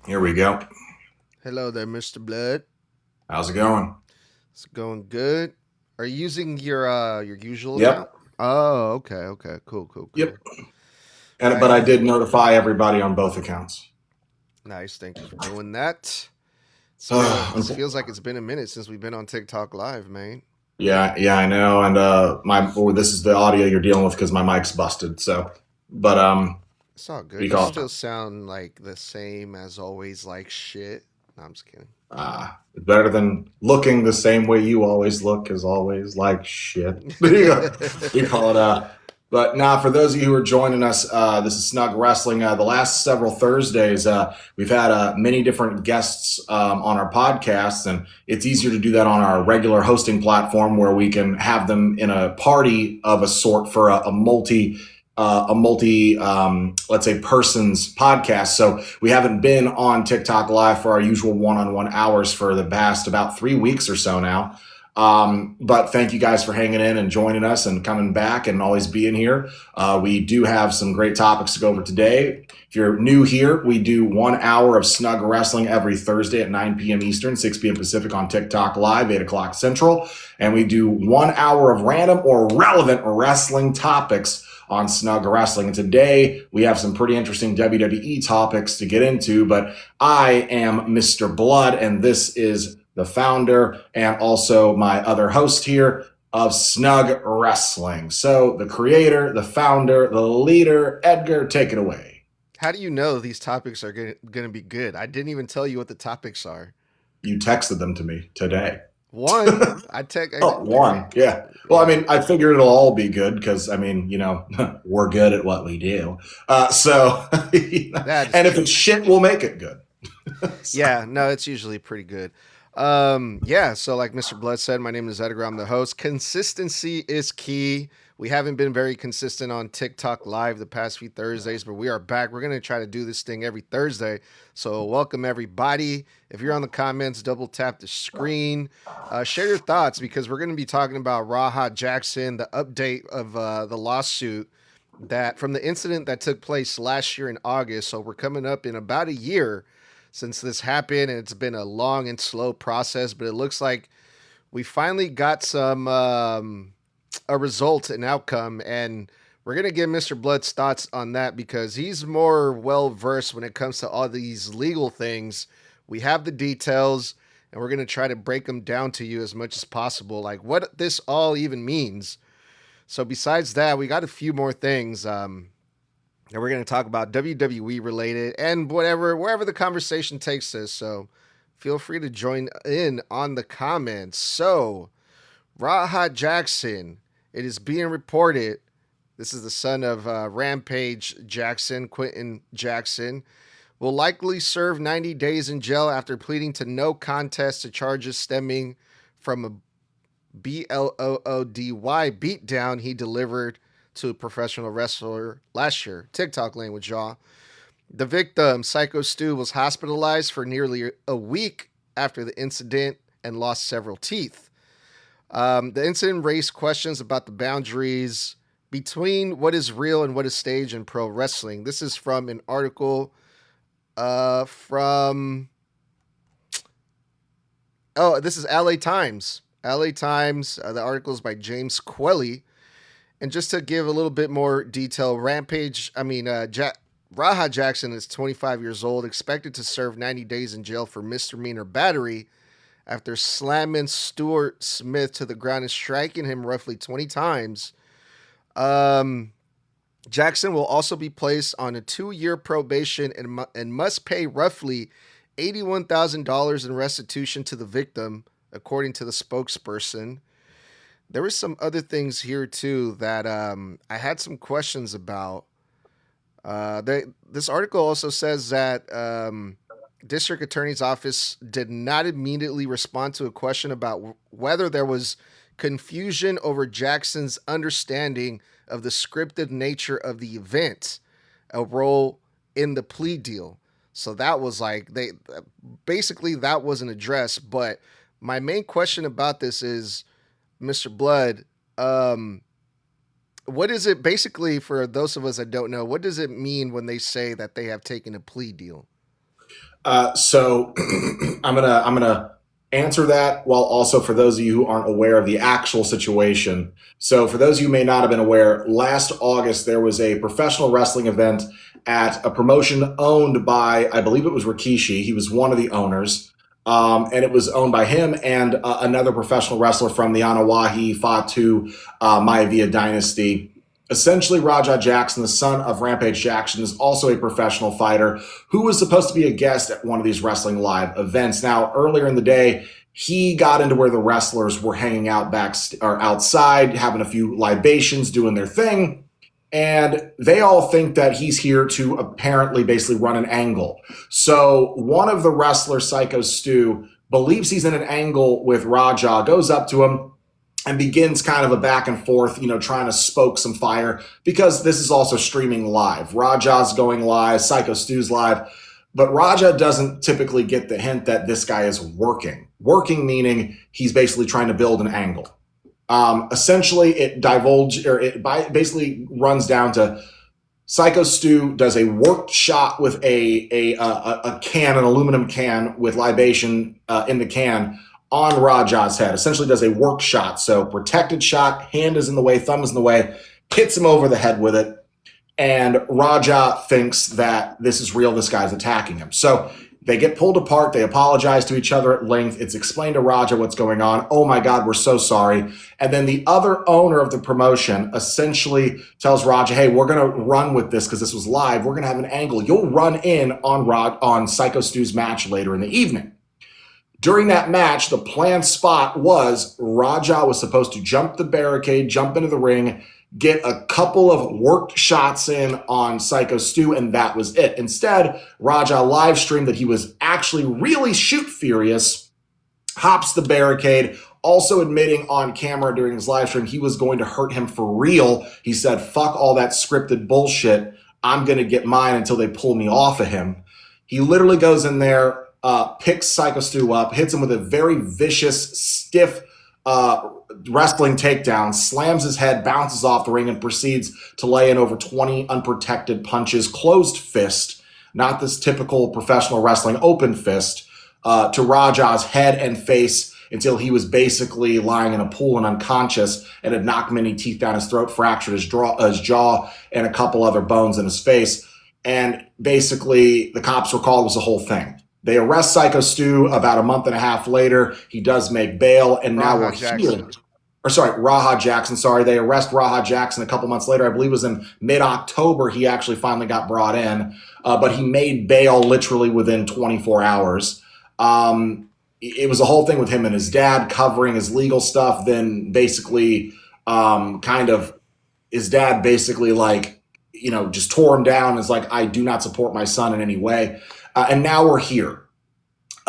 Here we go. Hello there, Mr. Blood. How's it going? It's going good. Are you using your usual account? Yep. Oh, okay. Cool. Yep. But I Nice. did notify everybody on both accounts. Nice. Thank you for doing that. Feels Unfor- like it's been a minute since we've been on TikTok live, man. yeah, I know. And this is the audio you're dealing with because my mic's busted. So, but It's all good. we You call still sound like the same as always, like shit. No, I'm just kidding. it's better than looking the same way you always look, is always like shit. We call it but now, for those of you who are joining us, this is Snug Wrestling. The last several Thursdays, we've had many different guests on our podcasts, and it's easier to do that on our regular hosting platform where we can have them in a party of a sort for a multi, let's say, person's podcast. So we haven't been on TikTok live for our usual one-on-one hours for the past about 3 weeks or so now. But thank you guys for hanging in and joining us and coming back and always being here. We do have some great topics to go over today. If you're new here, we do 1 hour of Snug Wrestling every Thursday at 9 p.m. Eastern, 6 p.m. Pacific on TikTok Live, 8 o'clock Central. And we do 1 hour of random or relevant wrestling topics on Snug Wrestling. And today we have some pretty interesting WWE topics to get into, but I am Mr. Bludd, and this is the founder and also my other host here of Snug Wrestling. So the creator, the founder, the leader, Edgar, take it away. How do you know these topics are going to be good? I didn't even tell you what the topics are. You texted them to me today. One, I take. Oh, one. Yeah. Well, I Yeah. mean, I figured it'll all be good because, we're good at what we do. And That is if it's true. shit, we'll make it good. So, Yeah, no, it's usually pretty good. Yeah, so like Mr. Blood said, my name is Edgar. I'm the host. Consistency is key. We haven't been very consistent on TikTok live the past few Thursdays, but we are back. We're gonna try to do this thing every Thursday. So welcome everybody. If you're on the comments, double tap the screen. Share your thoughts because we're gonna be talking about Raha Jackson, the update of the lawsuit that from the incident that took place last year in August. So we're coming up in about a year since this happened, and it's been a long and slow process. But it looks like we finally got some a result, an outcome, and we're gonna give Mr. Blood's thoughts on that because he's more well versed when it comes to all these legal things. We have the details, and we're gonna try to break them down to you as much as possible, like what this all even means. So besides that, we got a few more things. And we're going to talk about WWE related and wherever the conversation takes us. So feel free to join in on the comments. So, Raha Jackson, it is being reported. This is the son of Rampage Jackson, Quentin Jackson, will likely serve 90 days in jail after pleading to no contest to charges stemming from a Bloody beatdown he delivered to a professional wrestler last year. TikTok language, y'all. The victim, Syko Stu, was hospitalized for nearly a week after the incident and lost several teeth. The incident raised questions about the boundaries between what is real and what is staged in pro wrestling. This is from an article from this is LA Times. LA Times. The article is by James Quelly. And just to give a little bit more detail, Raha Jackson is 25 years old, expected to serve 90 days in jail for misdemeanor battery after slamming Stuart Smith to the ground and striking him roughly 20 times. Um, Jackson will also be placed on a 2-year probation and must pay roughly $81,000 in restitution to the victim, according to the spokesperson. There were some other things here too that I had some questions about. This article also says that district attorney's office did not immediately respond to a question about whether there was confusion over Jackson's understanding of the scripted nature of the event, a role in the plea deal. So that was like they basically that wasn't addressed. But my main question about this is, Mr. Blood, um, what is it basically for those of us that don't know? What does it mean when they say that they have taken a plea deal? So I'm gonna answer that while also for those of you who aren't aware of the actual situation. So for those of you who may not have been aware, last August there was a professional wrestling event at a promotion owned by, I believe it was Rikishi. He was one of the owners. And it was owned by him and another professional wrestler from the Anawahi Fatu Maivia dynasty. Essentially, Raja Jackson, the son of Rampage Jackson, is also a professional fighter who was supposed to be a guest at one of these Wrestling Live events. Now, earlier in the day, he got into where the wrestlers were hanging out or outside, having a few libations, doing their thing. And they all think that he's here to apparently basically run an angle. So one of the wrestlers, Syko Stu, believes he's in an angle with Raja, goes up to him, and begins kind of a back and forth, trying to stoke some fire because this is also streaming live. Raja's going live, Syko Stu's live, but Raja doesn't typically get the hint that this guy is working. Working meaning he's basically trying to build an angle. Essentially, it basically runs down to Syko Stu does a worked shot with a can, an aluminum can with libation in the can, on Raja's head. Essentially does a work shot. So protected shot, hand is in the way, thumb is in the way, hits him over the head with it. And Raja thinks that this is real, this guy's attacking him. So they get pulled apart, they apologize to each other at length. It's explained to Raja what's going on. Oh my God, we're so sorry. And then the other owner of the promotion essentially tells Raja, hey, we're gonna run with this because this was live. We're gonna have an angle. You'll run in on Syko Stu's match later in the evening. During that match, the planned spot was Raja was supposed to jump the barricade, jump into the ring, get a couple of worked shots in on Syko Stu, and that was it. Instead, Raja live streamed that he was actually really shoot furious, hops the barricade, also admitting on camera during his live stream he was going to hurt him for real. He said, fuck all that scripted bullshit. I'm going to get mine until they pull me off of him. He literally goes in there, picks Syko Stu up, hits him with a very vicious, stiff wrestling takedown, slams his head, bounces off the ring, and proceeds to lay in over 20 unprotected punches, closed fist, not this typical professional wrestling open fist, to Raja's head and face until he was basically lying in a pool and unconscious and had knocked many teeth down his throat, fractured his jaw, and a couple other bones in his face. And basically, the cops were called. It was the whole thing. They arrest Syko Stu about a month and a half later. He does make bail, and now we're here. Raha Jackson. Sorry, they arrest Raha Jackson a couple months later. I believe it was in mid-October he actually finally got brought in, but he made bail literally within 24 hours. It was a whole thing with him and his dad covering his legal stuff. Then basically, his dad basically just tore him down and is like, I do not support my son in any way. And now we're here.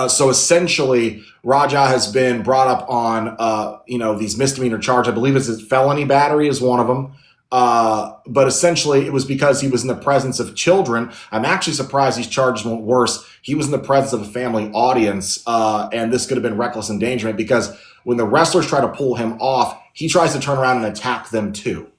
So essentially, Raja has been brought up on, these misdemeanor charges. I believe it's felony battery is one of them. But essentially, it was because he was in the presence of children. I'm actually surprised these charges weren't worse. He was in the presence of a family audience, and this could have been reckless endangerment because when the wrestlers try to pull him off, he tries to turn around and attack them too.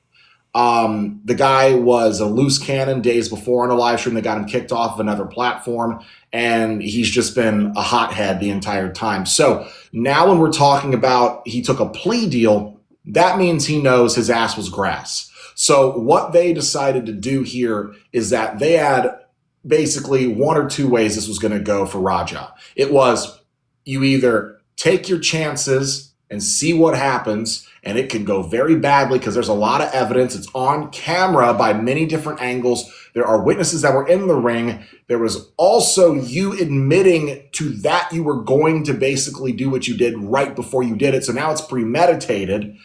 The guy was a loose cannon days before on a live stream that got him kicked off of another platform, and he's just been a hothead the entire time. So now when we're talking about he took a plea deal, that means he knows his ass was grass. So what they decided to do here is that they had basically one or two ways this was going to go for Raja. It was you either take your chances and see what happens, and it can go very badly because there's a lot of evidence. It's on camera by many different angles. There are witnesses that were in the ring. There was also you admitting to that you were going to basically do what you did right before you did it. So now it's premeditated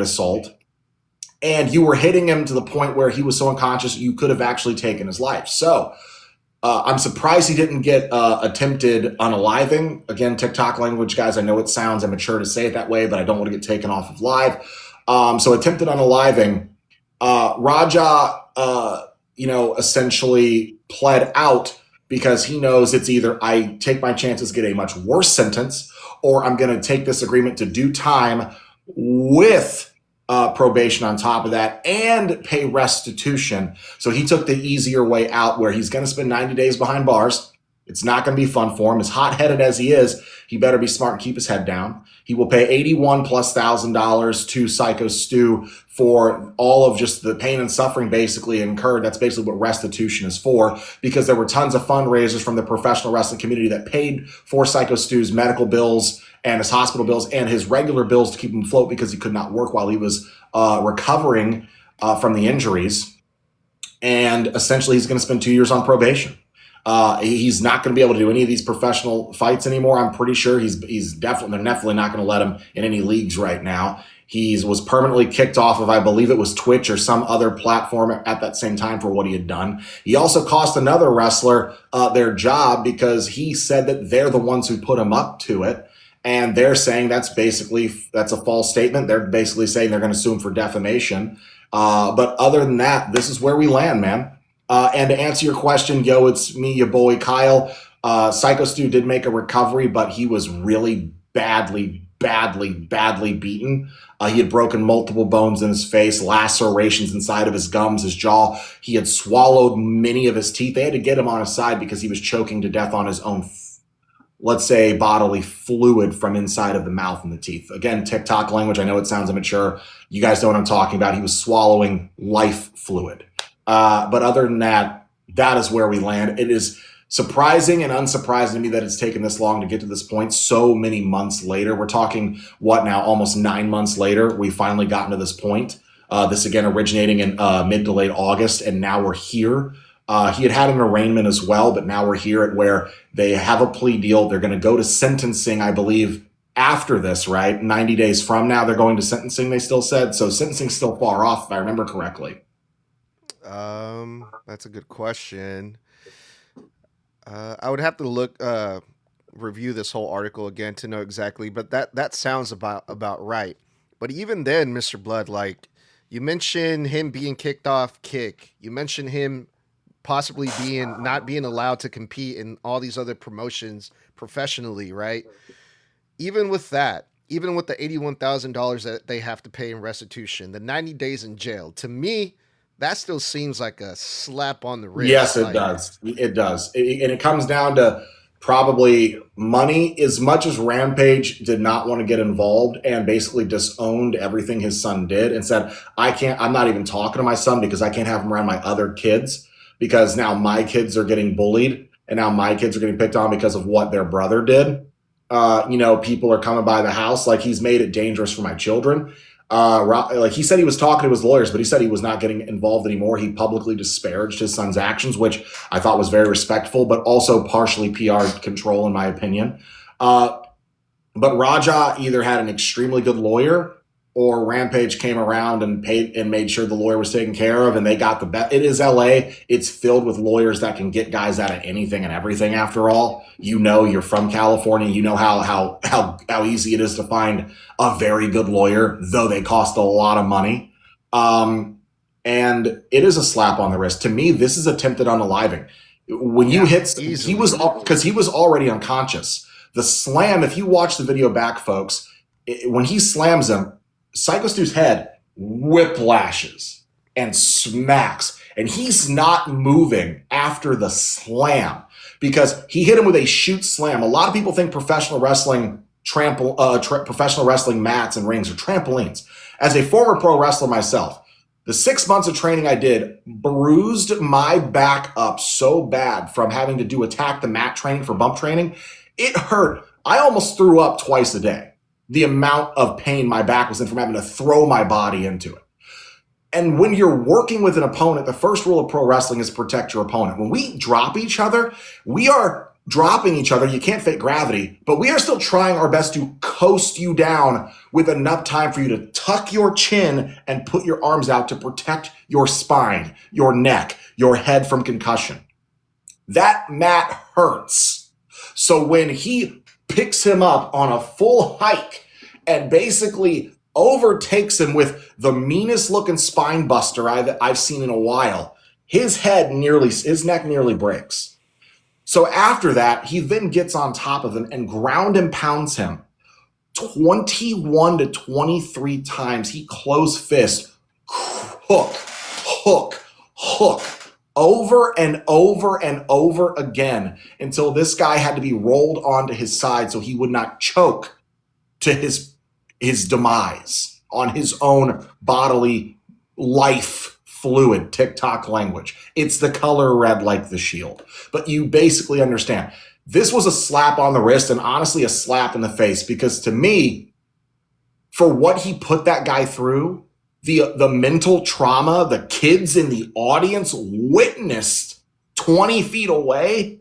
assault. And you were hitting him to the point where he was so unconscious you could have actually taken his life. So I'm surprised he didn't get attempted unaliving. Again, TikTok language, guys, I know it sounds immature to say it that way, but I don't want to get taken off of live. So attempted unaliving. Raja, essentially pled out because he knows it's either I take my chances, get a much worse sentence, or I'm going to take this agreement to do time with probation on top of that and pay restitution. So he took the easier way out where he's going to spend 90 days behind bars. It's not going to be fun for him. As hot-headed as he is, he better be smart and keep his head down. He will pay $81,000+ to Syko Stu for all of just the pain and suffering basically incurred. That's basically what restitution is for, because there were tons of fundraisers from the professional wrestling community that paid for Syko Stu's medical bills and his hospital bills and his regular bills to keep him afloat because he could not work while he was recovering from the injuries. And essentially, he's going to spend 2 years on probation. He's not going to be able to do any of these professional fights anymore. I'm pretty sure they're definitely not going to let him in any leagues right now. He was permanently kicked off of, I believe it was Twitch or some other platform at that same time for what he had done. He also cost another wrestler their job because he said that they're the ones who put him up to it. And they're saying that's a false statement. They're basically saying they're going to sue him for defamation. But other than that, this is where we land, man. And to answer your question, yo, it's me, your boy Kyle. Syko Stu did make a recovery, but he was really badly beaten. He had broken multiple bones in his face, lacerations inside of his gums, his jaw. He had swallowed many of his teeth. They had to get him on his side because he was choking to death on his own, let's say, bodily fluid from inside of the mouth and the teeth. Again, TikTok language. I know it sounds immature. You guys know what I'm talking about. He was swallowing life fluid. But other than that, that is where we land. It is surprising and unsurprising to me that it's taken this long to get to this point so many months later. We're talking, what now, almost 9 months later, we finally gotten to this point. This, again, originating in mid to late August, and now we're here. He had an arraignment as well, but now we're here at where they have a plea deal. They're going to go to sentencing, I believe, after this, right? 90 days from now, they're going to sentencing, they still said. So sentencing's still far off, if I remember correctly. That's a good question. I would have to review this whole article again to know exactly, but that sounds about right. But even then, Mr. Bludd, like you mentioned him being kicked off Kick, you mentioned him possibly not being allowed to compete in all these other promotions professionally, right? Even with that, even with the $81,000 that they have to pay in restitution, the 90 days in jail, to me, that still seems like a slap on the wrist. Yes, it does. It does. And it comes down to probably money. As much as Rampage did not want to get involved and basically disowned everything his son did and said, I'm not even talking to my son because I can't have him around my other kids because now my kids are getting bullied and now my kids are getting picked on because of what their brother did. People are coming by the house. Like, he's made it dangerous for my children. Like he said he was talking to his lawyers, but he said he was not getting involved anymore. He publicly disparaged his son's actions, which I thought was very respectful, but also partially PR control, in my opinion. But Raja either had an extremely good lawyer or Rampage came around and paid and made sure the lawyer was taken care of, and they got the best. It is LA. It's filled with lawyers that can get guys out of anything and everything. After all, you're from California. You know how easy it is to find a very good lawyer, though they cost a lot of money. And it is a slap on the wrist. To me, this is attempted unaliving. When you hit, he was already unconscious. The slam, if you watch the video back, folks, when he slams him, Syko Stu's head whiplashes and smacks, and he's not moving after the slam because he hit him with a shoot slam. A lot of people think professional wrestling professional wrestling mats and rings are trampolines. As a former pro wrestler myself, the 6 months of training I did bruised my back up so bad from having to do attack the mat training for bump training. It hurt. I almost threw up twice a day. The amount of pain my back was in from having to throw my body into it. And when you're working with an opponent, the first rule of pro wrestling is protect your opponent. When we drop each other, we are dropping each other. You can't fake gravity, but we are still trying our best to coast you down with enough time for you to tuck your chin and put your arms out to protect your spine, your neck, your head from concussion. That mat hurts. So when he picks him up on a full hike and basically overtakes him with the meanest looking spine buster I've seen in a while, his neck nearly breaks. So after that, he then gets on top of him and ground and pounds him 21 to 23 times he closed fist, hook, hook, hook, over and over and over again until this guy had to be rolled onto his side so he would not choke to his demise on his own bodily life fluid, TikTok language. It's the color red like the shield. But you basically understand. This was a slap on the wrist and honestly a slap in the face, because to me, for what he put that guy through, the mental trauma the kids in the audience witnessed 20 feet away,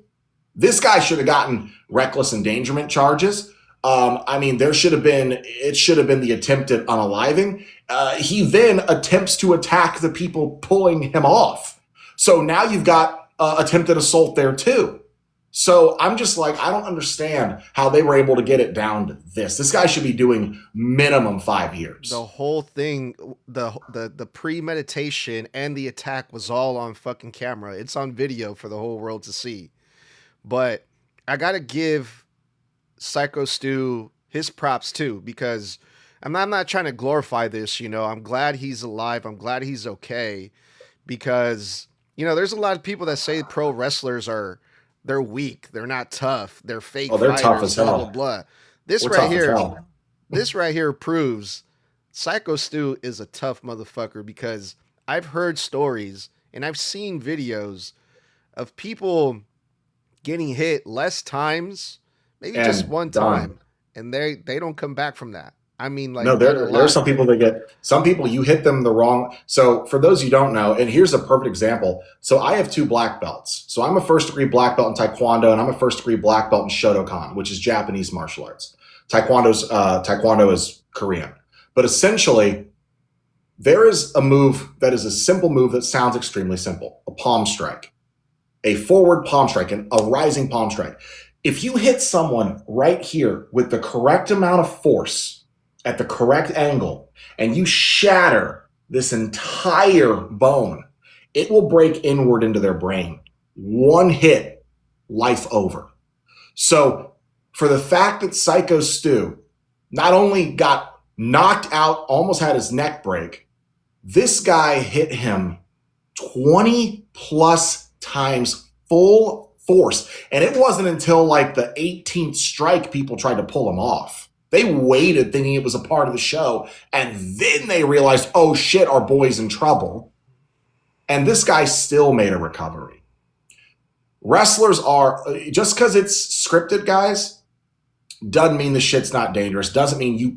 this guy should have gotten reckless endangerment charges. I mean, it should have been the attempted unaliving. He then attempts to attack the people pulling him off. So now you've got attempted assault there too. So I'm just like, I don't understand how they were able to get it down to this. This guy should be doing minimum 5 years. The whole thing, the premeditation and the attack was all on fucking camera. It's on video for the whole world to see. But I gotta give Syko Stu his props too, because I'm not trying to glorify this, I'm glad he's alive. I'm glad he's okay, because, there's a lot of people that say pro wrestlers they're weak. They're not tough. They're fake. Oh, they're fighters, tough as hell. Blah, blah, blah. This right here proves Syko Stu is a tough motherfucker, because I've heard stories and I've seen videos of people getting hit less times, maybe and just one time, and they don't come back from that. I mean, like, no, there are some people you hit them the wrong. So for those you don't know, and here's a perfect example. So I have 2 black belts. So I'm a first degree black belt in Taekwondo, and I'm a first degree black belt in Shotokan, which is Japanese martial arts. Taekwondo is Korean. But essentially, there is a move that is a simple move that sounds extremely simple: a palm strike, a forward palm strike, and a rising palm strike. If you hit someone right here with the correct amount of force at the correct angle, and you shatter this entire bone, it will break inward into their brain. One hit, life over. So for the fact that Syko Stu not only got knocked out, almost had his neck break, this guy hit him 20 plus times full force. And it wasn't until like the 18th strike people tried to pull him off. They waited thinking it was a part of the show, and then they realized, oh shit, our boy's in trouble. And this guy still made a recovery. Wrestlers are, just because it's scripted, guys, doesn't mean the shit's not dangerous. Doesn't mean you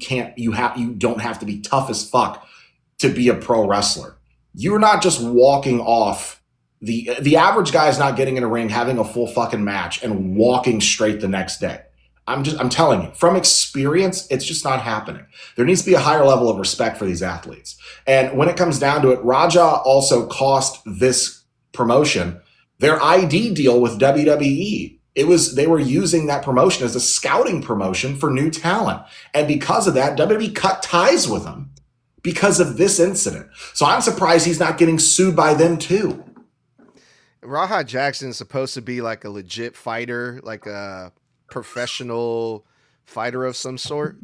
don't have to be tough as fuck to be a pro wrestler. You're not just walking off. The average guy is not getting in a ring, having a full fucking match, and walking straight the next day. I'm telling you, from experience, it's just not happening. There needs to be a higher level of respect for these athletes. And when it comes down to it, Raja also cost this promotion their ID deal with WWE. They were using that promotion as a scouting promotion for new talent. And because of that, WWE cut ties with him because of this incident. So I'm surprised he's not getting sued by them too. Rampage Jackson is supposed to be like a legit fighter, like a professional fighter of some sort.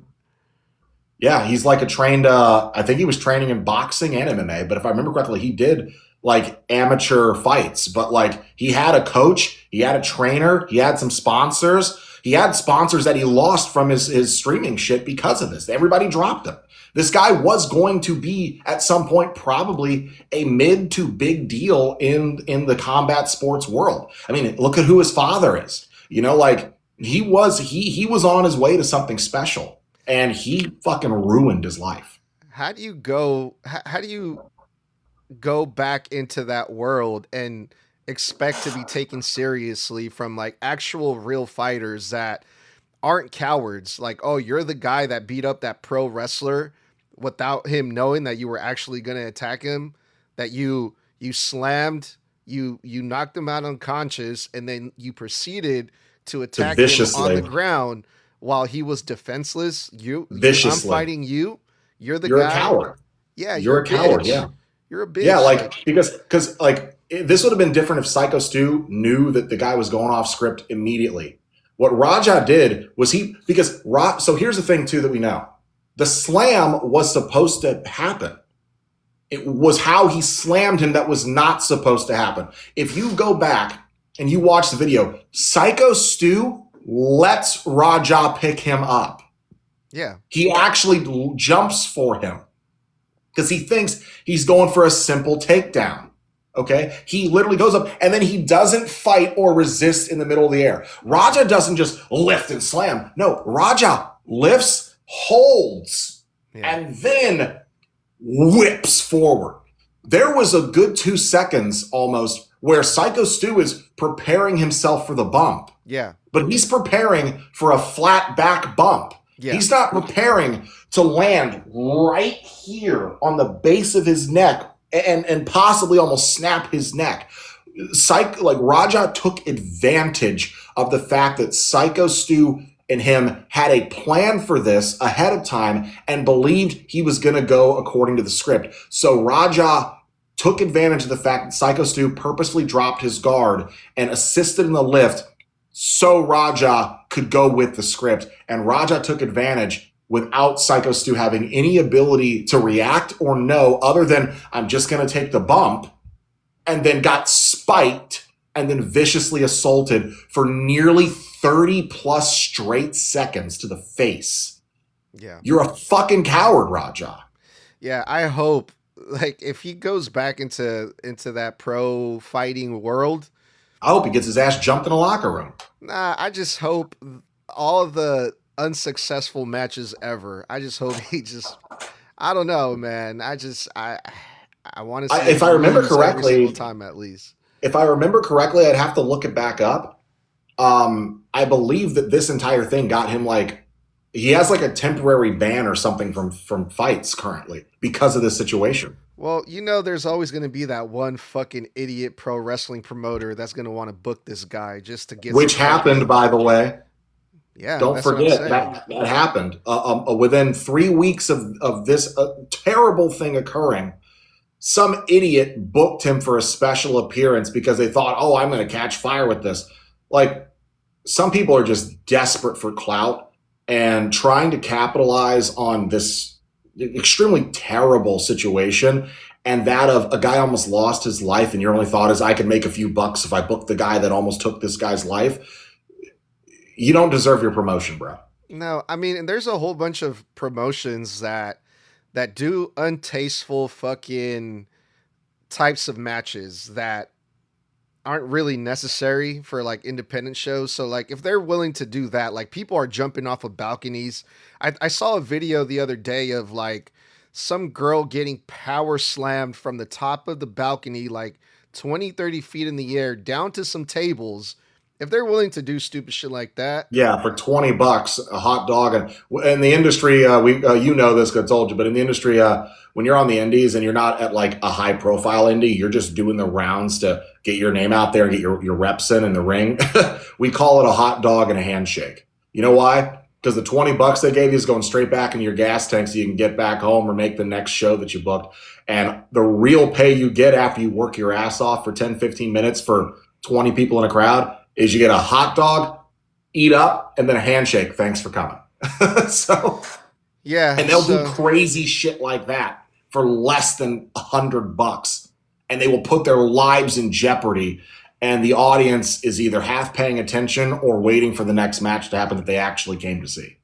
Yeah, he's like a trained, I think he was training in boxing and MMA, but if I remember correctly, he did like amateur fights, but like he had a coach, he had a trainer, he had some sponsors. He had sponsors that he lost from his streaming shit because of this. Everybody dropped him. This guy was going to be at some point probably a mid to big deal in the combat sports world. I mean, look at who his father is. Like he was on his way to something special, and he fucking ruined his life. How do you go back into that world and expect to be taken seriously from like actual real fighters that aren't cowards? Like, oh, you're the guy that beat up that pro wrestler without him knowing that you were actually going to attack him, that you slammed, you knocked him out unconscious, and then you proceeded to attack him on the ground while he was defenseless. I'm fighting you. You're the guy. You're a coward. Yeah, you're a coward. Yeah, you're a bitch. Yeah, like because like this would have been different if Syko Stu knew that the guy was going off script immediately. What Raja did was so here's the thing too that we know. The slam was supposed to happen. It was how he slammed him that was not supposed to happen. If you go back and you watch the video, Syko Stu lets Raja pick him up. Yeah. He actually jumps for him because he thinks he's going for a simple takedown. Okay? He literally goes up and then he doesn't fight or resist in the middle of the air. Raja doesn't just lift and slam. No, Raja lifts, holds, and then whips forward. There was a good 2 seconds almost where Syko Stu is preparing himself for the bump. Yeah. But he's preparing for a flat back bump. Yeah. He's not preparing to land right here on the base of his neck and possibly almost snap his neck. Raja took advantage of the fact that Syko Stu and him had a plan for this ahead of time and believed he was going to go according to the script. So Raja took advantage of the fact that Syko Stu purposely dropped his guard and assisted in the lift so Raja could go with the script. And Raja took advantage without Syko Stu having any ability to react or know other than I'm just going to take the bump, and then got spiked and then viciously assaulted for nearly 30 plus straight seconds to the face. Yeah. You're a fucking coward, Raja. Yeah, I hope if he goes back into that pro fighting world, I hope he gets his ass jumped in a locker room. Nah, I just hope all of the unsuccessful matches ever. I just hope I don't know, man. I want to see if I remember correctly, every single time at least. If I remember correctly, I'd have to look it back up. I believe that this entire thing got him he has a temporary ban or something from fights currently because of this situation. Well, there's always going to be that one fucking idiot pro wrestling promoter that's going to want to book this guy just to get. Which happened, by the way. Yeah, don't forget that happened within 3 weeks of this terrible thing occurring. Some idiot booked him for a special appearance because they thought, oh, I'm going to catch fire with this. Some people are just desperate for clout and trying to capitalize on this extremely terrible situation, and that of a guy almost lost his life and your only thought is I can make a few bucks if I book the guy that almost took this guy's life. You don't deserve your promotion, bro. No, I mean, and there's a whole bunch of promotions that do untasteful fucking types of matches that aren't really necessary for independent shows. So if they're willing to do that, people are jumping off of balconies. I saw a video the other day of some girl getting power slammed from the top of the balcony 20, 30 feet in the air down to some tables. If they're willing to do stupid shit like that. Yeah, for $20, a hot dog. And in the industry, you know this, I told you, but in the industry, when you're on the indies and you're not at a high profile indie, you're just doing the rounds to get your name out there and get your reps in the ring. We call it a hot dog and a handshake. You know why? Because the $20 they gave you is going straight back into your gas tank so you can get back home or make the next show that you booked. And the real pay you get after you work your ass off for 10, 15 minutes for 20 people in a crowd is you get a hot dog, eat up, and then a handshake. Thanks for coming. Yeah. And they'll do crazy shit like that for less than $100. And they will put their lives in jeopardy. And the audience is either half paying attention or waiting for the next match to happen that they actually came to see.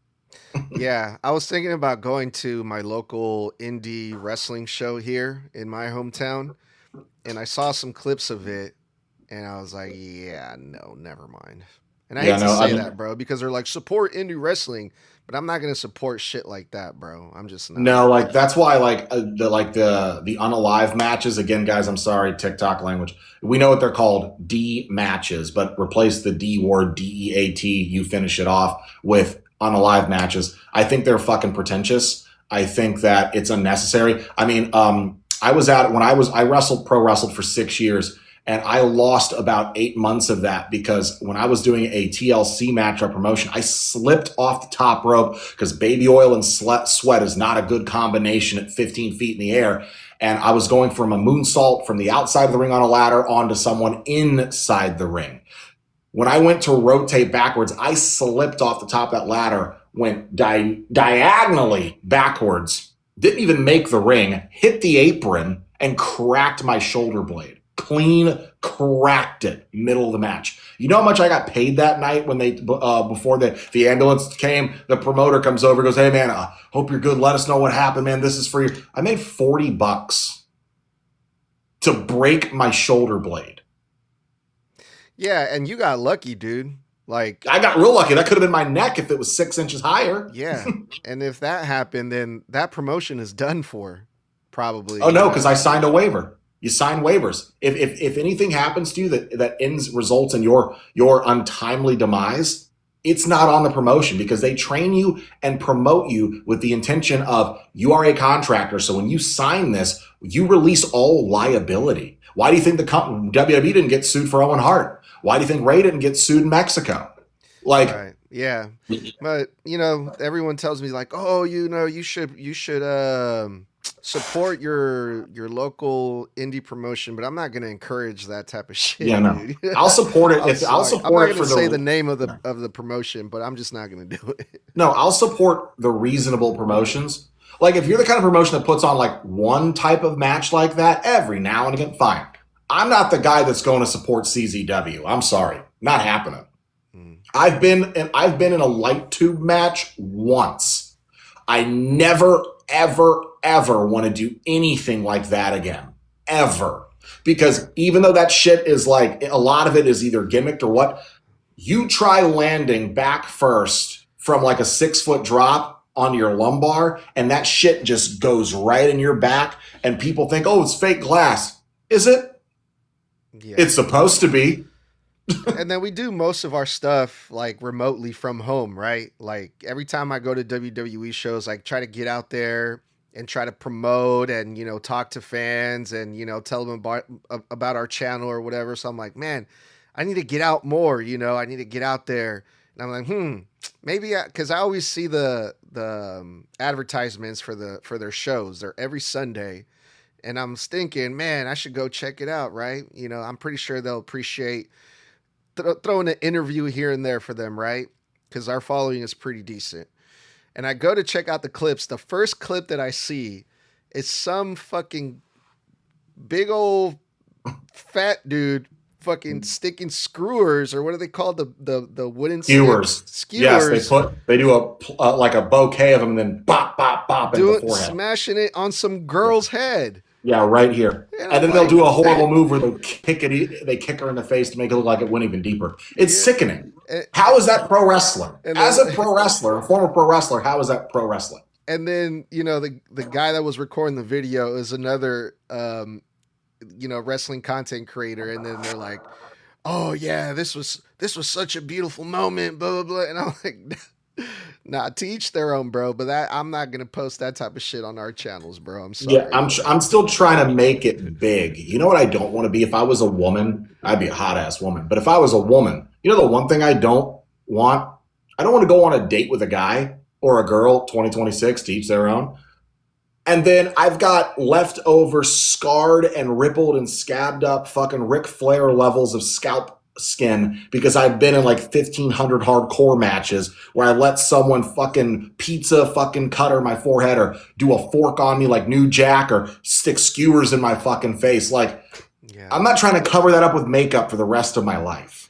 Yeah. I was thinking about going to my local indie wrestling show here in my hometown. And I saw some clips of it. And I was like, yeah, no, never mind. And I hate to say that, bro, because they're support indie wrestling, but I'm not going to support shit like that, bro. I'm just not. No, that's why the unalive matches, again, guys, I'm sorry, TikTok language. We know what they're called, D matches, but replace the D word, DEAT, you finish it off with unalive matches. I think they're fucking pretentious. I think that it's unnecessary. I mean, I wrestled for 6 years. And I lost about 8 months of that because when I was doing a TLC match or promotion, I slipped off the top rope because baby oil and sweat is not a good combination at 15 feet in the air. And I was going from a moonsault from the outside of the ring on a ladder onto someone inside the ring. When I went to rotate backwards, I slipped off the top of that ladder, went diagonally backwards, didn't even make the ring, hit the apron, and cracked my shoulder blade. Clean cracked it, middle of the match. You know how much I got paid that night when they before the ambulance came? The promoter comes over, goes, "Hey man, hope you're good. Let us know what happened, man. This is for you." I made $40 to break my shoulder blade. Yeah, and you got lucky, dude. Like, I got real lucky. That could have been my neck if it was 6 inches higher. Yeah, and if that happened, then that promotion is done for, probably. Oh no, because I signed a waiver. You sign waivers. If anything happens to you that results in your untimely demise, it's not on the promotion, because they train you and promote you with the intention of you are a contractor. So when you sign this, you release all liability. Why do you think the WWE didn't get sued for Owen Hart? Why do you think Ray didn't get sued in Mexico? Like, right. Yeah, but everyone tells me like, oh, you should support your local indie promotion, but I'm not going to encourage that type of shit. Yeah, no, dude. I'll support it. I'm not going to say the name of the promotion, but I'm just not going to do it. No, I'll support the reasonable promotions. Like, if you're the kind of promotion that puts on like one type of match like that every now and again, fine. I'm not the guy that's going to support CZW. I'm sorry, not happening. I've been in a light tube match once. I never, ever, ever want to do anything like that again, ever. Because even though that shit is like, a lot of it is either gimmicked or what, you try landing back first from like a 6-foot drop on your lumbar, and that shit just goes right in your back, and people think, oh, it's fake glass. Is it? Yeah. It's supposed to be. And then we do most of our stuff like remotely from home, right? Like every time I go to WWE shows, like try to get out there and try to promote and, talk to fans and, tell them about our channel or whatever. So I'm like, man, I need to get out more, I need to get out there. And I'm like, maybe because I always see the advertisements for their shows. They're every Sunday. And I'm thinking, man, I should go check it out, right? I'm pretty sure they'll appreciate throwing an interview here and there for them, right? Because our following is pretty decent. And I go to check out the clips. The first clip that I see is some fucking big old fat dude fucking sticking screwers, or what are they called? The wooden skewers. Skewers. Yes, they do like a bouquet of them, and then bop bop bop in the forehead, smashing it on some girl's head. Yeah, right here. And then they'll do a horrible move where they kick her in the face to make it look like it went even deeper. It's sickening. How is that pro wrestling? As a pro wrestler, a former pro wrestler, how is that pro wrestling? And then, the guy that was recording the video is another, wrestling content creator. And then they're like, oh yeah, this was such a beautiful moment, blah, blah, blah. And I'm like, nah, to each their own, bro. But I'm not gonna post that type of shit on our channels, bro. I'm sorry. Yeah, I'm still trying to make it big. You know what I don't want to be? If I was a woman, I'd be a hot ass woman. But if I was a woman, the one thing I don't want to go on a date with a guy or a girl. 2026, to each their own. And then I've got leftover scarred and rippled and scabbed up fucking Ric Flair levels of scalp skin because I've been in like 1,500 hardcore matches where I let someone fucking pizza fucking cutter my forehead or do a fork on me like New Jack or stick skewers in my fucking face. Like, yeah. I'm not trying to cover that up with makeup for the rest of my life.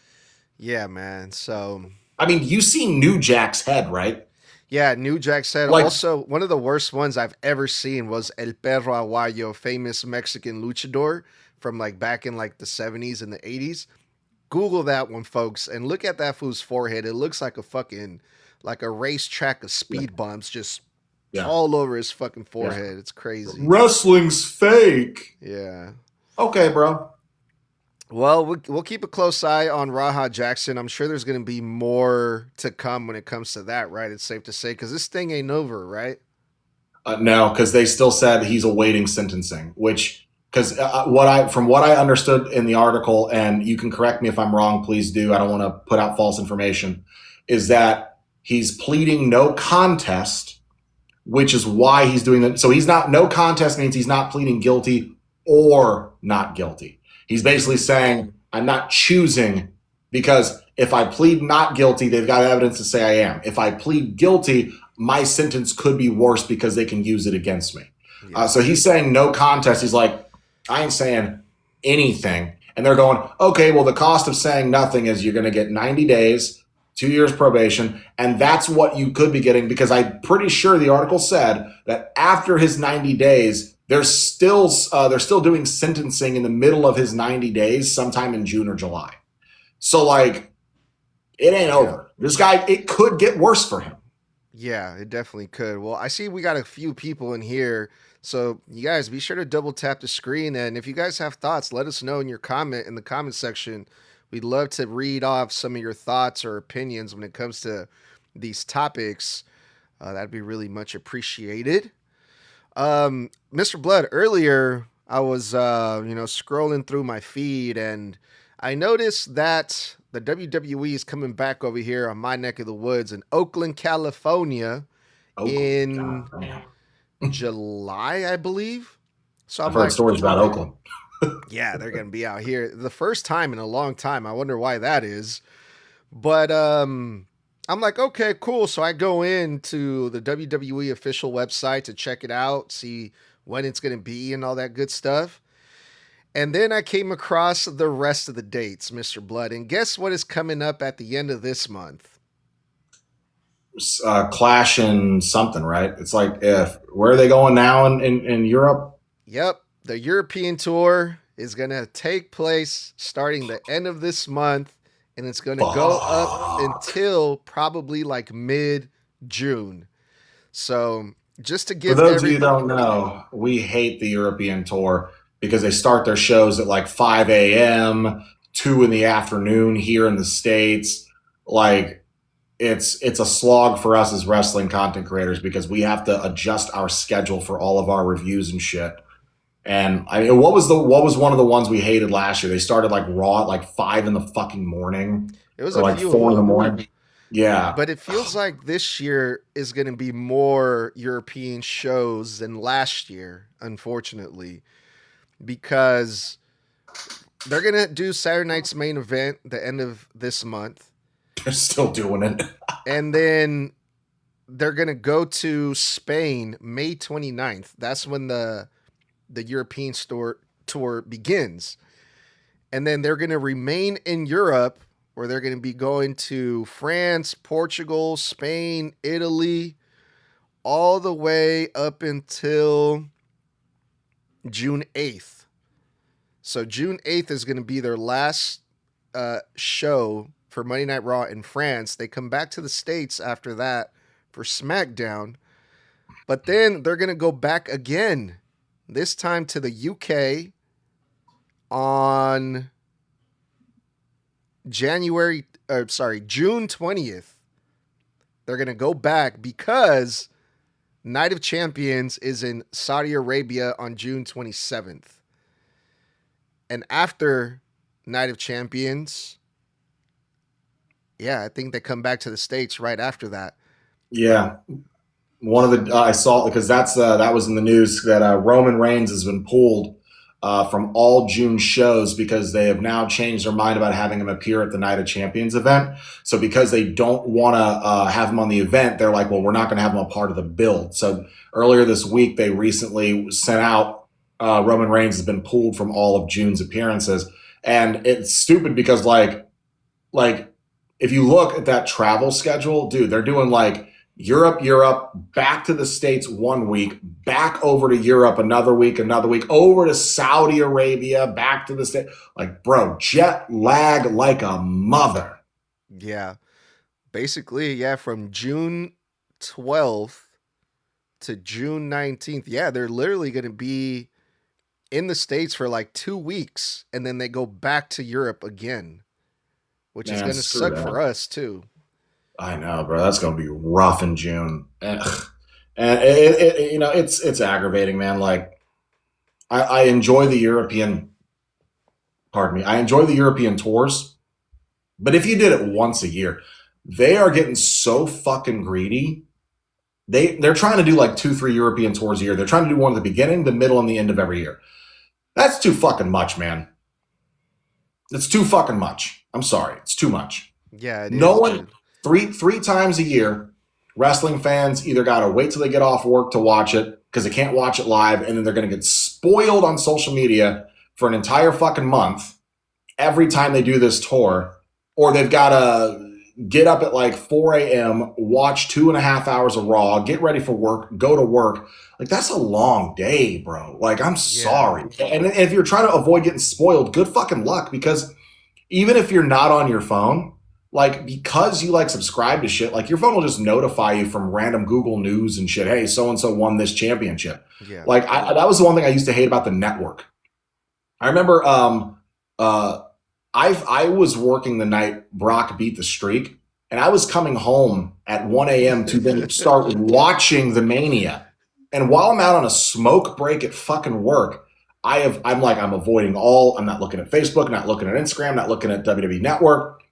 Yeah, man. So, I mean, you see New Jack's head, right? Yeah, New Jack's head. Like, also, one of the worst ones I've ever seen was El Perro Aguayo, famous Mexican luchador from like back in like the 70s and the 80s. Google that one, folks, and look at that fool's forehead. It looks like a racetrack of speed bumps just all over his fucking forehead. Yeah. It's crazy. Wrestling's fake. Yeah. Okay, bro. Well, we'll keep a close eye on Rampage Jackson. I'm sure there's going to be more to come when it comes to that, right? It's safe to say, because this thing ain't over, right? No, because they still said he's awaiting sentencing, which... Because from what I understood in the article, and you can correct me if I'm wrong, please do. I don't want to put out false information. Is that he's pleading no contest, which is why he's doing that. So no contest means he's not pleading guilty or not guilty. He's basically saying I'm not choosing, because If I plead not guilty, they've got evidence to say I am. If I plead guilty, my sentence could be worse because they can use it against me. Yeah. So he's saying no contest. He's like, I ain't saying anything. And they're going, okay, well, the cost of saying nothing is you're going to get 90 days, 2 years probation, and that's what you could be getting, because I'm pretty sure the article said that after his 90 days, they're still doing sentencing in the middle of his 90 days, sometime in June or July. So, like, it ain't over. This guy, it could get worse for him. Yeah, it definitely could. Well, I see we got a few people in here. So you guys be sure to double tap the screen. And if you guys have thoughts, let us know in the comment section. We'd love to read off some of your thoughts or opinions when it comes to these topics. That'd be really much appreciated. Mr. Bludd, earlier I was scrolling through my feed and I noticed that the WWE is coming back over here on my neck of the woods in Oakland, California in July, I believe. So I've heard stories about Oakland. Yeah, they're going to be out here. The first time in a long time. I wonder why that is. But I'm like, okay, cool. So I go into the WWE official website to check it out, see when it's going to be and all that good stuff. And then I came across the rest of the dates, Mr. Bludd. And guess what is coming up at the end of this month? Clash and something, right? It's like, where are they going now in Europe? Yep. The European Tour is going to take place starting the end of this month. And it's going to go up until probably like mid-June. So just to give For those of you who don't know, we hate the European Tour because they start their shows at like 5 a.m., 2 in the afternoon here in the States. Like, it's a slog for us as wrestling content creators because we have to adjust our schedule for all of our reviews and shit. And I mean, what was one of the ones we hated last year? They started like Raw at like 5 in the fucking morning. It was like 4 in the morning. Yeah. But it feels like this year is going to be more European shows than last year, unfortunately, because they're going to do Saturday night's main event the end of this month. They're still doing it. And then they're going to go to Spain May 29th. That's when the European tour begins. And then they're going to remain in Europe, where they're going to be going to France, Portugal, Spain, Italy, all the way up until June 8th. So June 8th is going to be their last show for Monday Night Raw in France. They come back to the States after that for SmackDown. But then they're going to go back again, this time to the UK on June 20th. They're going to go back because Night of Champions is in Saudi Arabia on June 27th. And after Night of Champions, I think they come back to the States right after that. Yeah. One of the I saw, because that was in the news, that Roman Reigns has been pulled from all June shows because they have now changed their mind about having him appear at the Night of Champions event. So because they don't want to have him on the event, they're like, well, we're not going to have him a part of the build. So earlier this week, they recently sent out Roman Reigns has been pulled from all of June's appearances. And it's stupid because like if you look at that travel schedule, dude, they're doing like Europe, back to the States 1 week, back over to Europe another week, over to Saudi Arabia, back to the States. Like, bro, jet lag like a mother. Yeah. Basically, from June 12th to June 19th. Yeah, they're literally going to be in the States for like 2 weeks, and then they go back to Europe again, which is going to suck for us too. I know, bro. That's going to be rough in June. And it's aggravating, man. Like, I enjoy the European tours, but if you did it once a year, they are getting so fucking greedy. They're trying to do like 2-3 European tours a year. They're trying to do one at the beginning, the middle, and the end of every year. That's too fucking much, man. It's too fucking much. I'm sorry. It's too much. Yeah, it No is, one dude. three times a year, wrestling fans either gotta wait till they get off work to watch it because they can't watch it live, and then they're gonna get spoiled on social media for an entire fucking month every time they do this tour, or they've gotta get up at like 4 a.m., watch 2.5 hours of Raw, get ready for work, go to work. Like, that's a long day, bro. Like, I'm Yeah. sorry. And if you're trying to avoid getting spoiled, good fucking luck, because even if you're not on your phone, like, because you like subscribe to shit, like your phone will just notify you from random Google News and shit. Hey, so and so won this championship. Yeah. Like, that was the one thing I used to hate about the network. I remember uh I was working the night Brock beat the streak, and I was coming home at 1 a.m. to then start watching the Mania. And while I'm out on a smoke break at fucking work, I'm avoiding I'm not looking at Facebook, not looking at Instagram, not looking at WWE Network.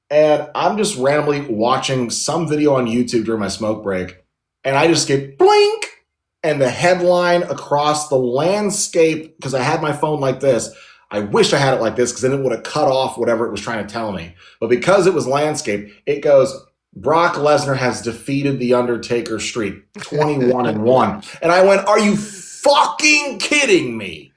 And I'm just randomly watching some video on YouTube during my smoke break, and I just get blink, and the headline across the landscape, because I had my phone like this. I wish I had it like this because then it would have cut off whatever it was trying to tell me. But because it was landscape, it goes, Brock Lesnar has defeated The Undertaker streak, 21-1. And I went, are you fucking kidding me?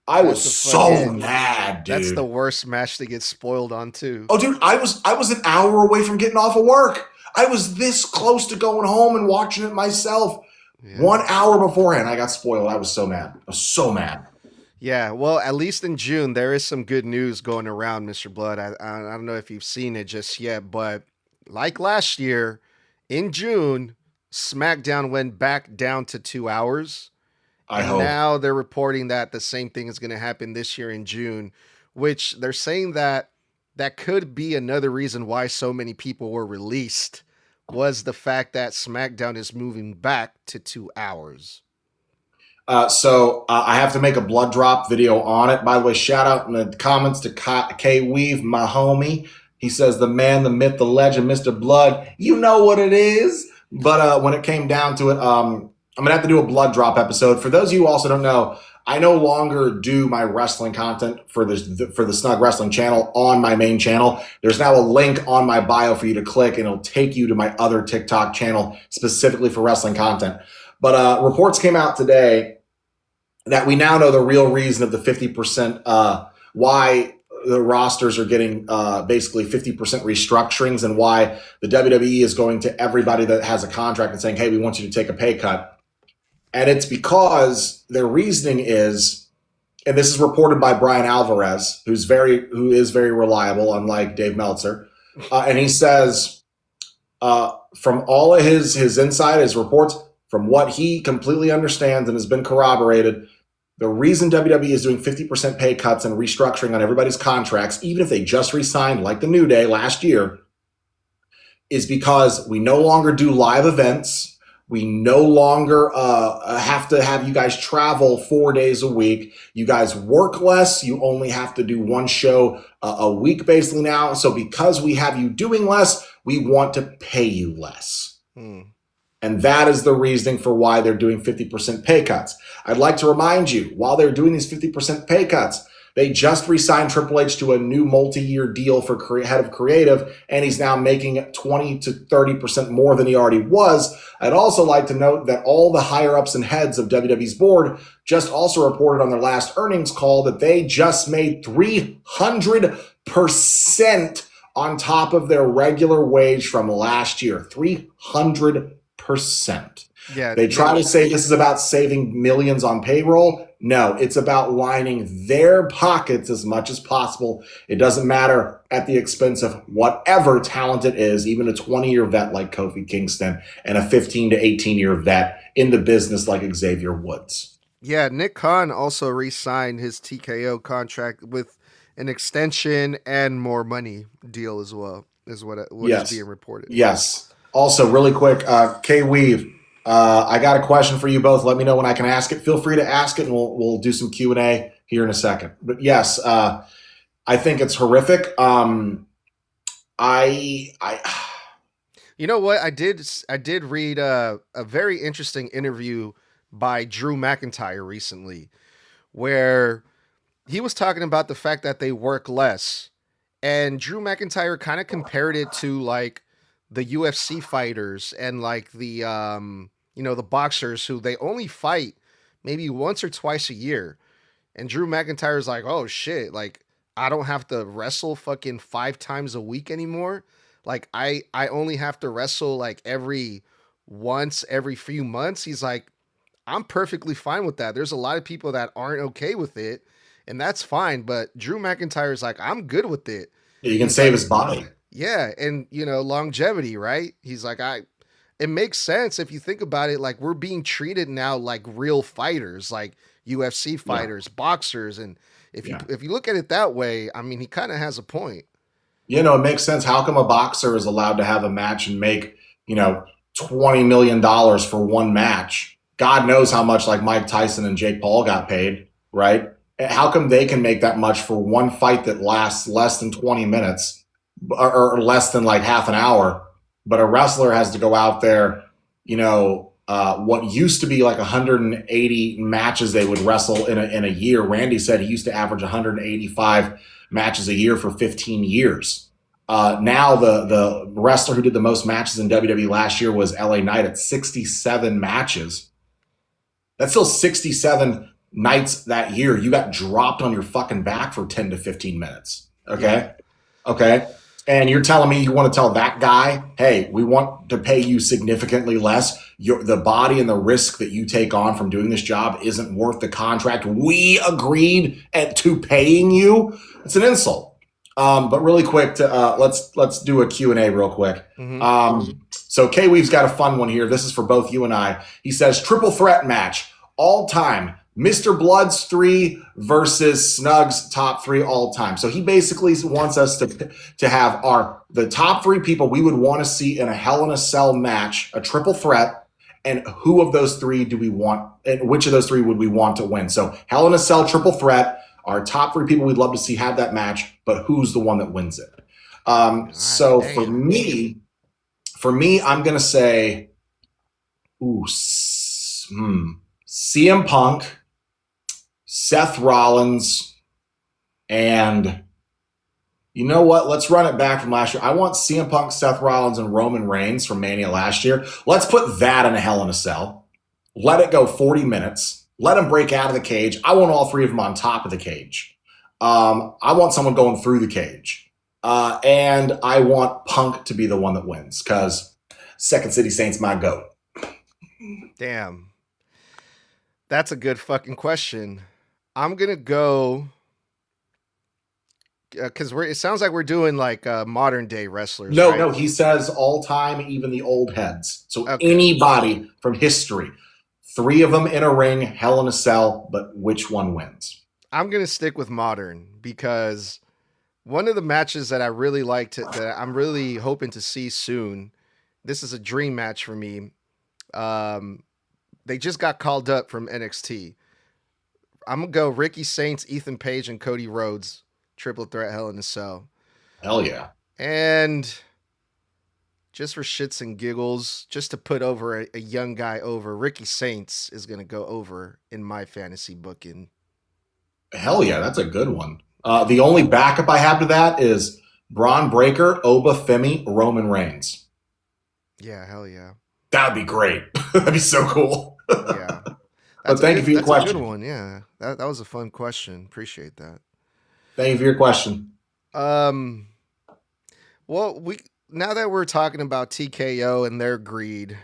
I was so mad, dude. That's the worst match to get spoiled on too. Oh, dude, I was an hour away from getting off of work. I was this close to going home and watching it myself. Yeah. 1 hour beforehand, I got spoiled. I was so mad. I was so mad. Yeah, well, at least in June, there is some good news going around, Mr. Bludd. I don't know if you've seen it just yet, but like last year, in June, SmackDown went back down to 2 hours. I hope. Now they're reporting that the same thing is going to happen this year in June, which they're saying that could be another reason why so many people were released, was the fact that SmackDown is moving back to 2 hours. So I have to make a blood drop video on it. By the way, shout out in the comments to K Weave, my homie. He says, the man, the myth, the legend, Mr. Bludd. You know what it is. But when it came down to it, I'm going to have to do a blood drop episode. For those of you who also don't know, I no longer do my wrestling content for the Snug Wrestling channel on my main channel. There's now a link on my bio for you to click, and it'll take you to my other TikTok channel specifically for wrestling content. But reports came out today that we now know the real reason of the 50%, why the rosters are getting basically 50% restructurings, and why the WWE is going to everybody that has a contract and saying, hey, we want you to take a pay cut. And it's because their reasoning is, and this is reported by Brian Alvarez, who is very reliable, unlike Dave Meltzer. And he says, from all of his insight, his reports, from what he completely understands and has been corroborated, the reason WWE is doing 50% pay cuts and restructuring on everybody's contracts, even if they just re-signed like the New Day last year, is because we no longer do live events. We no longer have to have you guys travel 4 days a week. You guys work less. You only have to do one show a week basically now. So because we have you doing less, we want to pay you less. And that is the reasoning for why they're doing 50% pay cuts. I'd like to remind you, while they're doing these 50% pay cuts, they just re-signed Triple H to a new multi-year deal for head of creative, and he's now making 20 to 30% more than he already was. I'd also like to note that all the higher-ups and heads of WWE's board just also reported on their last earnings call that they just made 300% on top of their regular wage from last year. 300%. Yeah, they try to say this is about saving millions on payroll. No, it's about lining their pockets as much as possible. It doesn't matter at the expense of whatever talent it is, even a 20-year vet like Kofi Kingston and a 15 to 18-year vet in the business like Xavier Woods. Yeah, Nick Khan also re-signed his TKO contract with an extension and more money deal as well, is what is being reported. Yes. Also, really quick, K-Weave, I got a question for you both. Let me know when I can ask it. Feel free to ask it, and we'll do some Q&A here in a second. But yes, I think it's horrific. You know what? I did read a very interesting interview by Drew McIntyre recently, where he was talking about the fact that they work less, And Drew McIntyre kind of compared it to like the UFC fighters and like the the boxers who they only fight maybe once or twice a year. And Drew McIntyre's like, "Oh shit, like I don't have to wrestle fucking 5 times a week anymore. Like I only have to wrestle like every few months." He's like, "I'm perfectly fine with that. There's a lot of people that aren't okay with it, and that's fine, but Drew McIntyre's like, "I'm good with it." You can He's save like, his body. yeah, and longevity, right? He's like, it makes sense if you think about it. Like we're being treated now like real fighters, like UFC Yeah. fighters, boxers, and Yeah. if you look at it that way, I mean, he kind of has a point. It makes sense. How come a boxer is allowed to have a match and make, $20 million for one match? God knows how much like Mike Tyson and Jake Paul got paid, right? How come they can make that much for one fight that lasts less than 20 minutes or less than like half an hour? But a wrestler has to go out there, what used to be like 180 matches they would wrestle in a year. Randy said he used to average 185 matches a year for 15 years. Now the wrestler who did the most matches in WWE last year was LA Knight at 67 matches. That's still 67 nights that year. You got dropped on your fucking back for 10 to 15 minutes. Okay. Okay. And you're telling me you want to tell that guy, hey, we want to pay you significantly less. The body and the risk that you take on from doing this job isn't worth the contract we agreed to paying you. It's an insult. But really quick, let's do a Q&A real quick. So K-Weave's got a fun one here. This is for both you and I. He says, triple threat match, all time. Mr. Bludd's 3 versus Snug's top 3 all time. So he basically wants us to have the top 3 people we would want to see in a Hell in a Cell match, a triple threat, and who of those 3 do we want, and which of those 3 would we want to win? So Hell in a Cell triple threat, our top 3 people we'd love to see have that match, but who's the one that wins it? So for me, I'm gonna say, CM Punk, Seth Rollins, and you know what? Let's run it back from last year. I want CM Punk, Seth Rollins, and Roman Reigns from Mania last year. Let's put that in a Hell in a Cell. Let it go 40 minutes. Let them break out of the cage. I want all 3 of them on top of the cage. I want someone going through the cage. And I want Punk to be the one that wins because Second City Saints my GOAT. Damn. That's a good fucking question. I'm going to go because it sounds like we're doing like modern day wrestlers. No, he says all time, even the old heads. So anybody from history, 3 of them in a ring, Hell in a Cell, but which one wins? I'm going to stick with modern because one of the matches that I really liked that I'm really hoping to see soon, this is a dream match for me. They just got called up from NXT. I'm going to go Ricky Saints, Ethan Page, and Cody Rhodes. Triple threat Hell in a Cell. Hell yeah. And just for shits and giggles, just to put over a young guy over, Ricky Saints is going to go over in my fantasy booking. Hell yeah, that's a good one. The only backup I have to that is Braun Breaker, Oba Femi, Roman Reigns. Yeah, hell yeah. That'd be great. That'd be so cool. Yeah. But thank you for your question. That's a good one, yeah. That was a fun question. Appreciate that. Thank you for your question. Well, now that we're talking about TKO and their greed,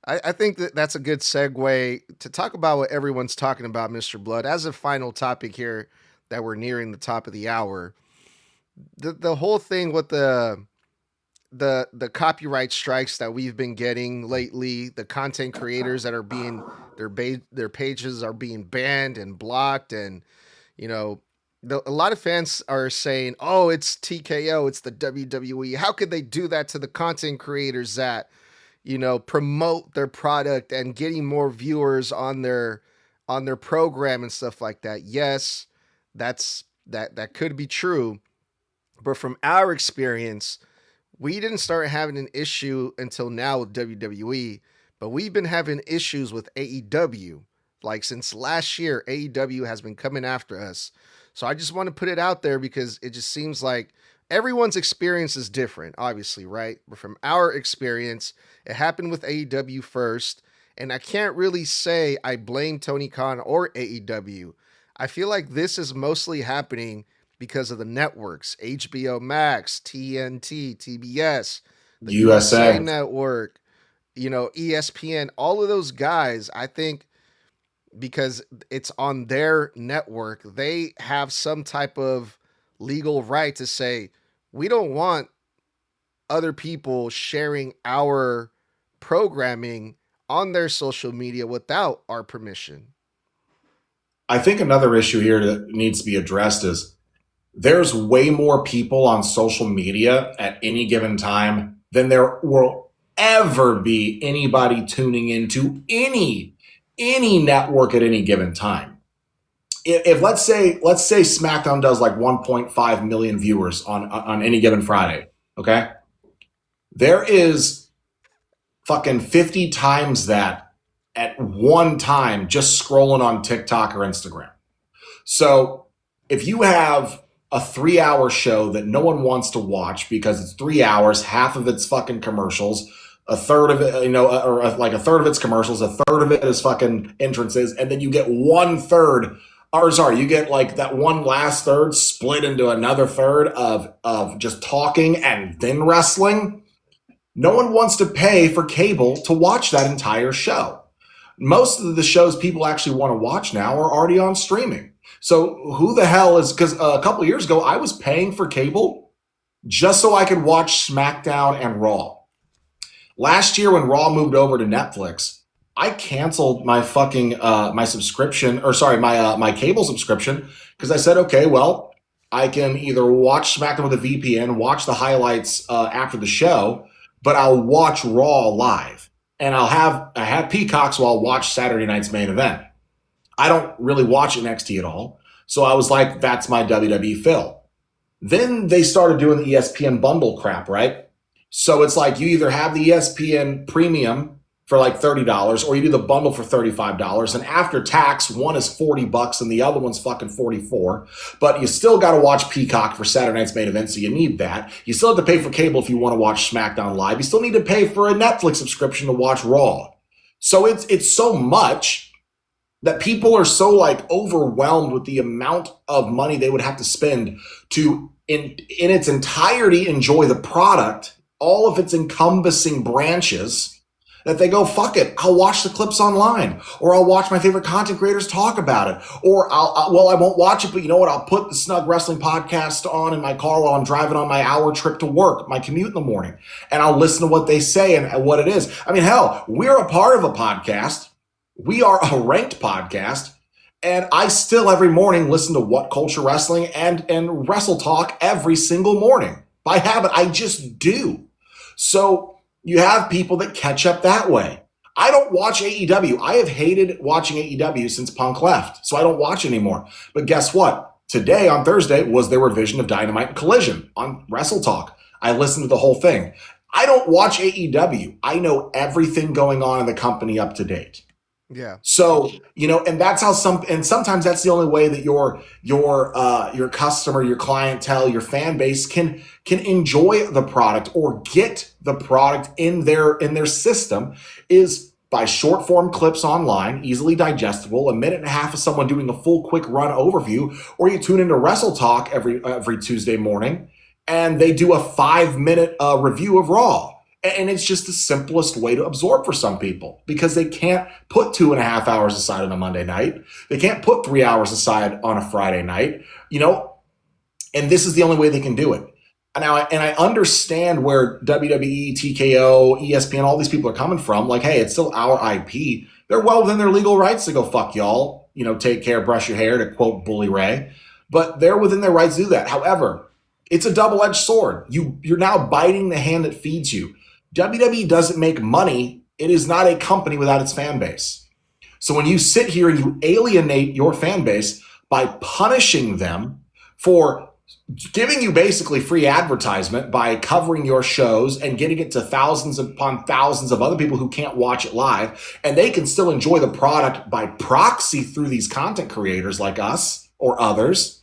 I think that's a good segue to talk about what everyone's talking about, Mr. Bludd. As a final topic here that we're nearing the top of the hour, the whole thing with the copyright strikes that we've been getting lately, the content creators that are being their pages are being banned and blocked, and a lot of fans are saying, "Oh, it's TKO, it's the WWE. How could they do that to the content creators that promote their product and getting more viewers on their program and stuff like that?" Yes, that could be true, but from our experience, we didn't start having an issue until now with WWE, but we've been having issues with AEW. Like since last year, AEW has been coming after us. So I just want to put it out there because it just seems like everyone's experience is different, obviously, right? But from our experience, it happened with AEW first, and I can't really say I blame Tony Khan or AEW. I feel like this is mostly happening because of the networks, HBO Max, TNT, TBS, the USA USA. Network, ESPN, all of those guys. I think because it's on their network, they have some type of legal right to say, we don't want other people sharing our programming on their social media without our permission. I think another issue here that needs to be addressed is there's way more people on social media at any given time than there will ever be anybody tuning into any network at any given time. If let's say SmackDown does like 1.5 million viewers on any given Friday, okay? There is fucking 50 times that at one time just scrolling on TikTok or Instagram. So if you have a 3-hour show that no one wants to watch because it's 3 hours, half of it's fucking commercials, a third of it, or like a third of it's commercials, a third of it is fucking entrances, and then you get you get like that one last third split into another third of just talking and then wrestling. No one wants to pay for cable to watch that entire show. Most of the shows people actually want to watch now are already on streaming. So who the hell is, because a couple of years ago, I was paying for cable just so I could watch SmackDown and Raw. Last year when Raw moved over to Netflix, I canceled my fucking, my subscription, or sorry, my cable subscription, because I said, okay, well, I can either watch SmackDown with a VPN, watch the highlights after the show, but I'll watch Raw live. And I have Peacock, so I'll watch Saturday night's main event. I don't really watch NXT at all. So I was like, that's my WWE fill. Then they started doing the ESPN bundle crap, right? So it's like you either have the ESPN premium for like $30 or you do the bundle for $35. And after tax, one is $40 and the other one's fucking $44. But you still got to watch Peacock for Saturday night's main event, so you need that. You still have to pay for cable if you want to watch SmackDown live. You still need to pay for a Netflix subscription to watch Raw. So it's so much that people are so like overwhelmed with the amount of money they would have to spend to in its entirety enjoy the product, all of its encompassing branches, that they go, fuck it, I'll watch the clips online, or I'll watch my favorite content creators talk about it, or I won't watch it, but you know what, I'll put the Snug Wrestling podcast on in my car while I'm driving on my hour trip to work, my commute in the morning, and I'll listen to what they say and what it is. I mean, hell, we're a part of a podcast. We are a ranked podcast, and I still every morning listen to What Culture Wrestling and Wrestle Talk every single morning. By habit, I just do. So you have people that catch up that way. I don't watch AEW. I have hated watching AEW since Punk left, so I don't watch anymore. But guess what? Today, on Thursday, was their revision of Dynamite and Collision on Wrestle Talk. I listened to the whole thing. I don't watch AEW. I know everything going on in the company up to date. Yeah. So, and that's how sometimes that's the only way that your customer, your clientele, your fan base can enjoy the product or get the product in their system is by short form clips online, easily digestible, a minute and a half of someone doing a full quick run overview, or you tune into Wrestle Talk every Tuesday morning and they do a 5-minute review of Raw. And it's just the simplest way to absorb for some people because they can't put 2.5 hours aside on a Monday night. They can't put 3 hours aside on a Friday night, and this is the only way they can do it. And I understand where WWE, TKO, ESPN, all these people are coming from. Like, hey, it's still our IP. They're well within their legal rights to go fuck y'all. Take care, brush your hair, to quote Bully Ray. But they're within their rights to do that. However, it's a double-edged sword. You're now biting the hand that feeds you. WWE doesn't make money. It is not a company without its fan base. So when you sit here and you alienate your fan base by punishing them for giving you basically free advertisement by covering your shows and getting it to thousands upon thousands of other people who can't watch it live, and they can still enjoy the product by proxy through these content creators like us or others,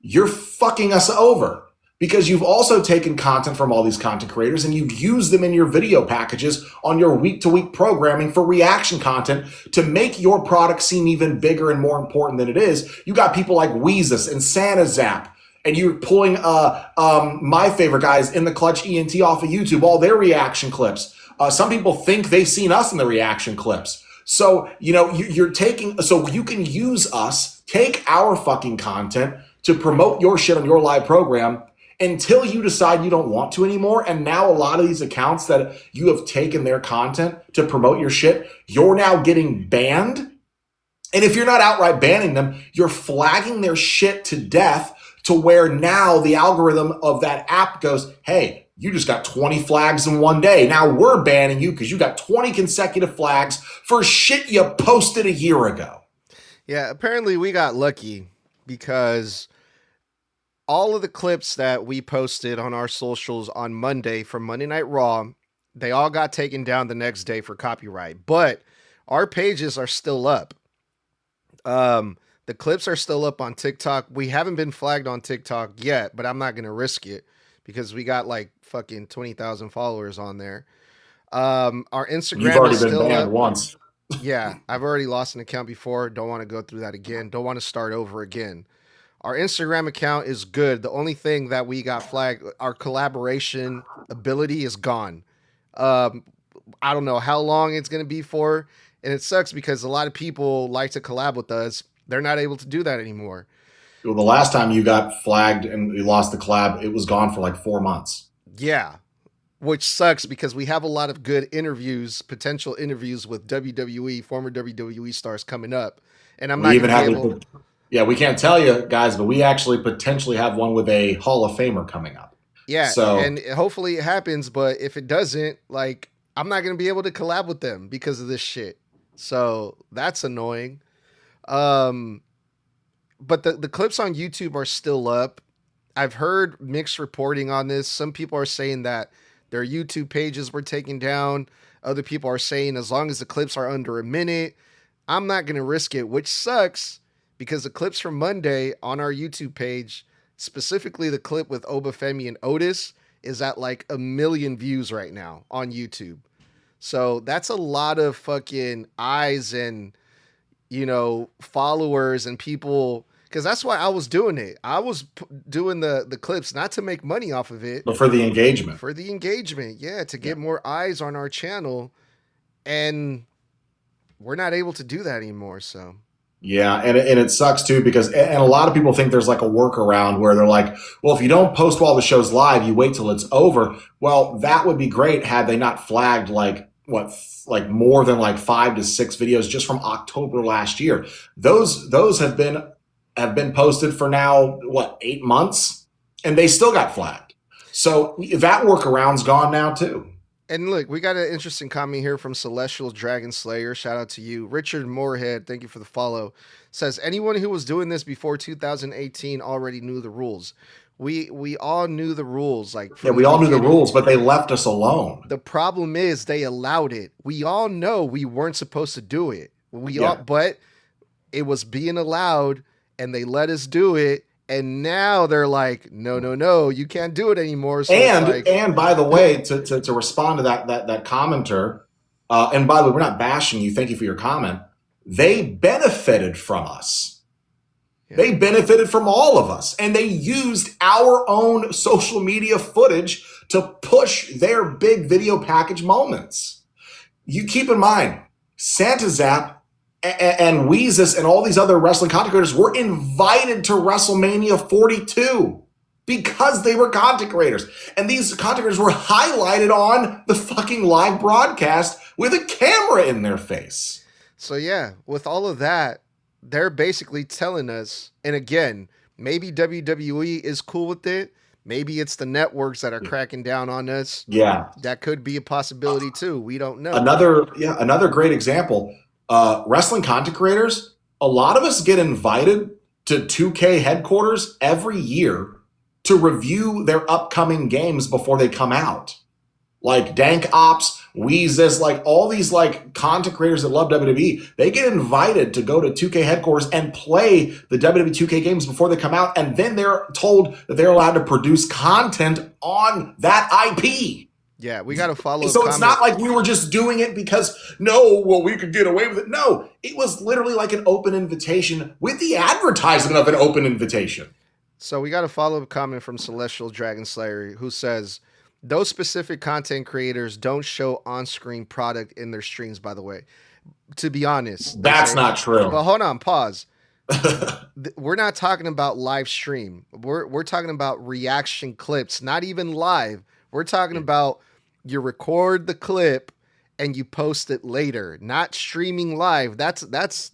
you're fucking us over. because you've also taken content from all these content creators and you've used them in your video packages on your week-to-week programming for reaction content to make your product seem even bigger and more important than it is. You got people like Weezus and Santa Zap, and you're pulling my favorite guys in the Clutch ENT off of YouTube, all their reaction clips. Some people think they've seen us in the reaction clips. So, you're taking, so you can use us, take our fucking content to promote your shit on your live program until you decide you don't want to anymore. And now a lot of these accounts that you have taken their content to promote your shit, you're now getting banned. And if you're not outright banning them, you're flagging their shit to death to where now the algorithm of that app goes, hey, you just got 20 flags in one day. Now we're banning you because you got 20 consecutive flags for shit you posted a year ago. Yeah, apparently we got lucky because all of the clips that we posted on our socials on Monday from Monday Night Raw, they all got taken down the next day for copyright. But our pages are still up. The clips are still up on TikTok. We haven't been flagged on TikTok yet, but I'm not going to risk it because we got like fucking 20,000 followers on there. Our Instagram You've already is been still banned up. once. Yeah, I've already lost an account before. Don't want to go through that again. Don't want to start over again. Our Instagram account is good. The only thing that we got flagged, our collaboration ability is gone. I don't know how long it's going to be for. And it sucks because a lot of people like to collab with us. They're not able to do that anymore. Well, the last time you got flagged and you lost the collab, it was gone for like 4 months. Yeah, which sucks because we have a lot of good interviews, potential interviews with WWE, former WWE stars coming up. And I'm not going to be able... Yeah, we can't tell you guys, but we actually potentially have one with a Hall of Famer coming up. Yeah, so, and hopefully it happens, but if it doesn't, like, I'm not going to be able to collab with them because of this shit. So that's annoying. But the clips on YouTube are still up. I've heard mixed reporting on this. Some people are saying that their YouTube pages were taken down. Other people are saying as long as the clips are under a minute, I'm not going to risk it, which sucks because the clips from Monday on our YouTube page, specifically the clip with Obafemi and Otis, is at like 1 million views right now on YouTube. So that's a lot of fucking eyes and, followers and people, because that's why I was doing it. I was doing the clips not to make money off of it, but for the engagement. For the engagement, yeah, to get more eyes on our channel. And we're not able to do that anymore, so... Yeah, and it sucks too because a lot of people think there's like a workaround where they're like, well, if you don't post while the show's live, you wait till it's over. Well, that would be great had they not flagged like more than like 5 to 6 videos just from October last year. Those have been posted for now 8 months, and they still got flagged. So that workaround's gone now too. And look, we got an interesting comment here from Celestial Dragon Slayer. Shout out to you. Richard Moorhead, thank you for the follow. Says, anyone who was doing this before 2018 already knew the rules. We all knew the rules. We all knew the rules, but they left us alone. The problem is they allowed it. We all know we weren't supposed to do it. But it was being allowed, and they let us do it. And now they're like, no, you can't do it anymore. So and by the way, to respond to that commenter, and by the way, we're not bashing you. Thank you for your comment. They benefited from us. Yeah. They benefited from all of us, and they used our own social media footage to push their big video package moments. You keep in mind, Santa Zap and Weezus and all these other wrestling content creators were invited to WrestleMania 42 because they were content creators. And these content creators were highlighted on the fucking live broadcast with a camera in their face. So yeah, with all of that, they're basically telling us, and again, maybe WWE is cool with it. Maybe it's the networks that are cracking down on us. Yeah. That could be a possibility too. We don't know. Another great example. Wrestling content creators, a lot of us get invited to 2K headquarters every year to review their upcoming games before they come out. like Dank Ops, Weezus, like all these like content creators that love WWE, they get invited to go to 2K headquarters and play the WWE 2K games before they come out, and then they're told that they're allowed to produce content on that IP. Yeah, we got to follow. So it's not like we were just doing it because, we could get away with it. No, it was literally like an open invitation with the advertisement of an open invitation. So we got to follow a comment from Celestial Dragon Slayer who says, those specific content creators don't show on-screen product in their streams, by the way. To be honest. That's not true. But hold on, pause. We're not talking about live stream. We're talking about reaction clips, not even live. We're talking about you record the clip and you post it later, not streaming live. That's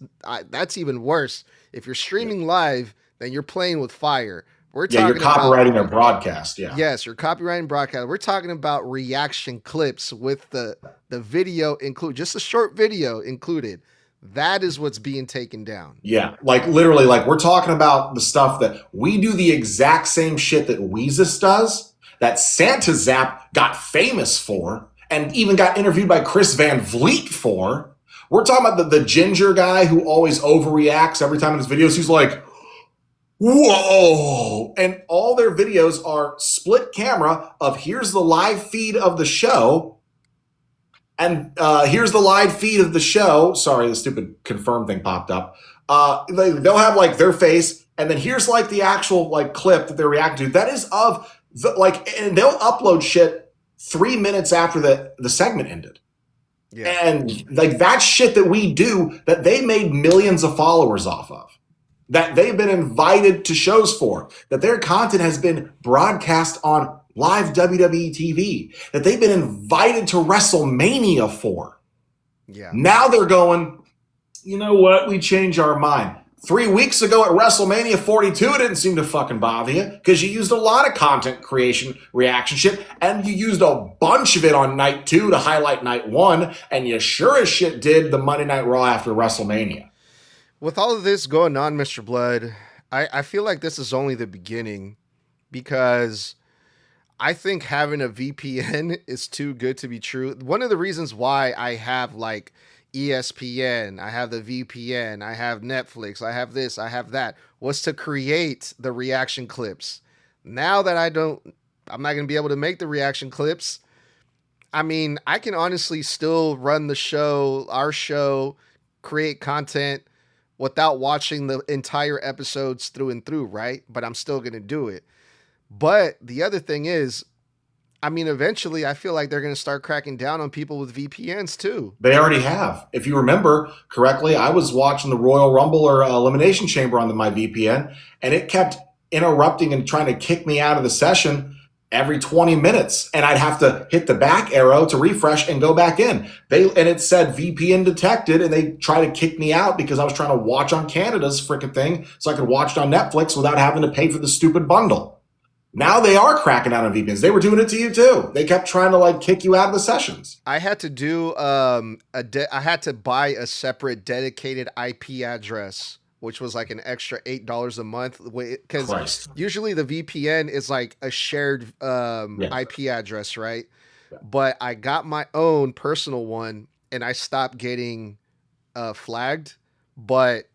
even worse. If you're streaming live, then you're playing with fire. You're copyrighting their broadcast. Yeah. Yes, you're copyrighting broadcast. We're talking about reaction clips with the video included, just a short video included. That is what's being taken down. Yeah, like literally, like we're talking about the stuff that we do the exact same shit that Weezus does, that Santa Zap got famous for, and even got interviewed by Chris Van Vliet for. We're talking about the ginger guy who always overreacts every time in his videos. He's like, whoa. And all their videos are split camera of here's the live feed of the show. And here's the live feed of the show. Sorry, the stupid confirm thing popped up. They'll have like their face. And then here's like the actual like clip that they're reacting to. That is of the, like, and they'll upload shit 3 minutes after the segment ended. Yeah. And like that's shit that we do that they made millions of followers off of, that they've been invited to shows for, that their content has been broadcast on live WWE TV, that they've been invited to WrestleMania for. Yeah. Now they're going, you know what? We change our mind. 3 weeks ago at WrestleMania 42, it didn't seem to fucking bother you because you used a lot of content creation reaction shit, and you used a bunch of it on night 2 to highlight night 1, and you sure as shit did the Monday Night Raw after WrestleMania. With all of this going on, Mr. Bludd, I feel like this is only the beginning, because I think having a VPN is too good to be true. One of the reasons why I have like ESPN, I have the VPN, I have Netflix, I have this, I have that, was to create the reaction clips. Now that I'm not going to be able to make the reaction clips. I mean, I can honestly still run the show, our show, create content without watching the entire episodes through and through, right? But I'm still going to do it. But the other thing is, I mean, eventually I feel like they're going to start cracking down on people with VPNs too. They already have. If you remember correctly, I was watching the Royal Rumble or Elimination Chamber on my VPN, and it kept interrupting and trying to kick me out of the session every 20 minutes. And I'd have to hit the back arrow to refresh and go back in. And it said VPN detected, and they tried to kick me out because I was trying to watch on Canada's frickin' thing so I could watch it on Netflix without having to pay for the stupid bundle. Now they are cracking down on VPNs. They were doing it to you too. They kept trying to like kick you out of the sessions. I had to do I had to buy a separate dedicated IP address, which was like an extra $8 a month, because usually the VPN is like a shared IP address, right? Yeah. But I got my own personal one, and I stopped getting flagged. But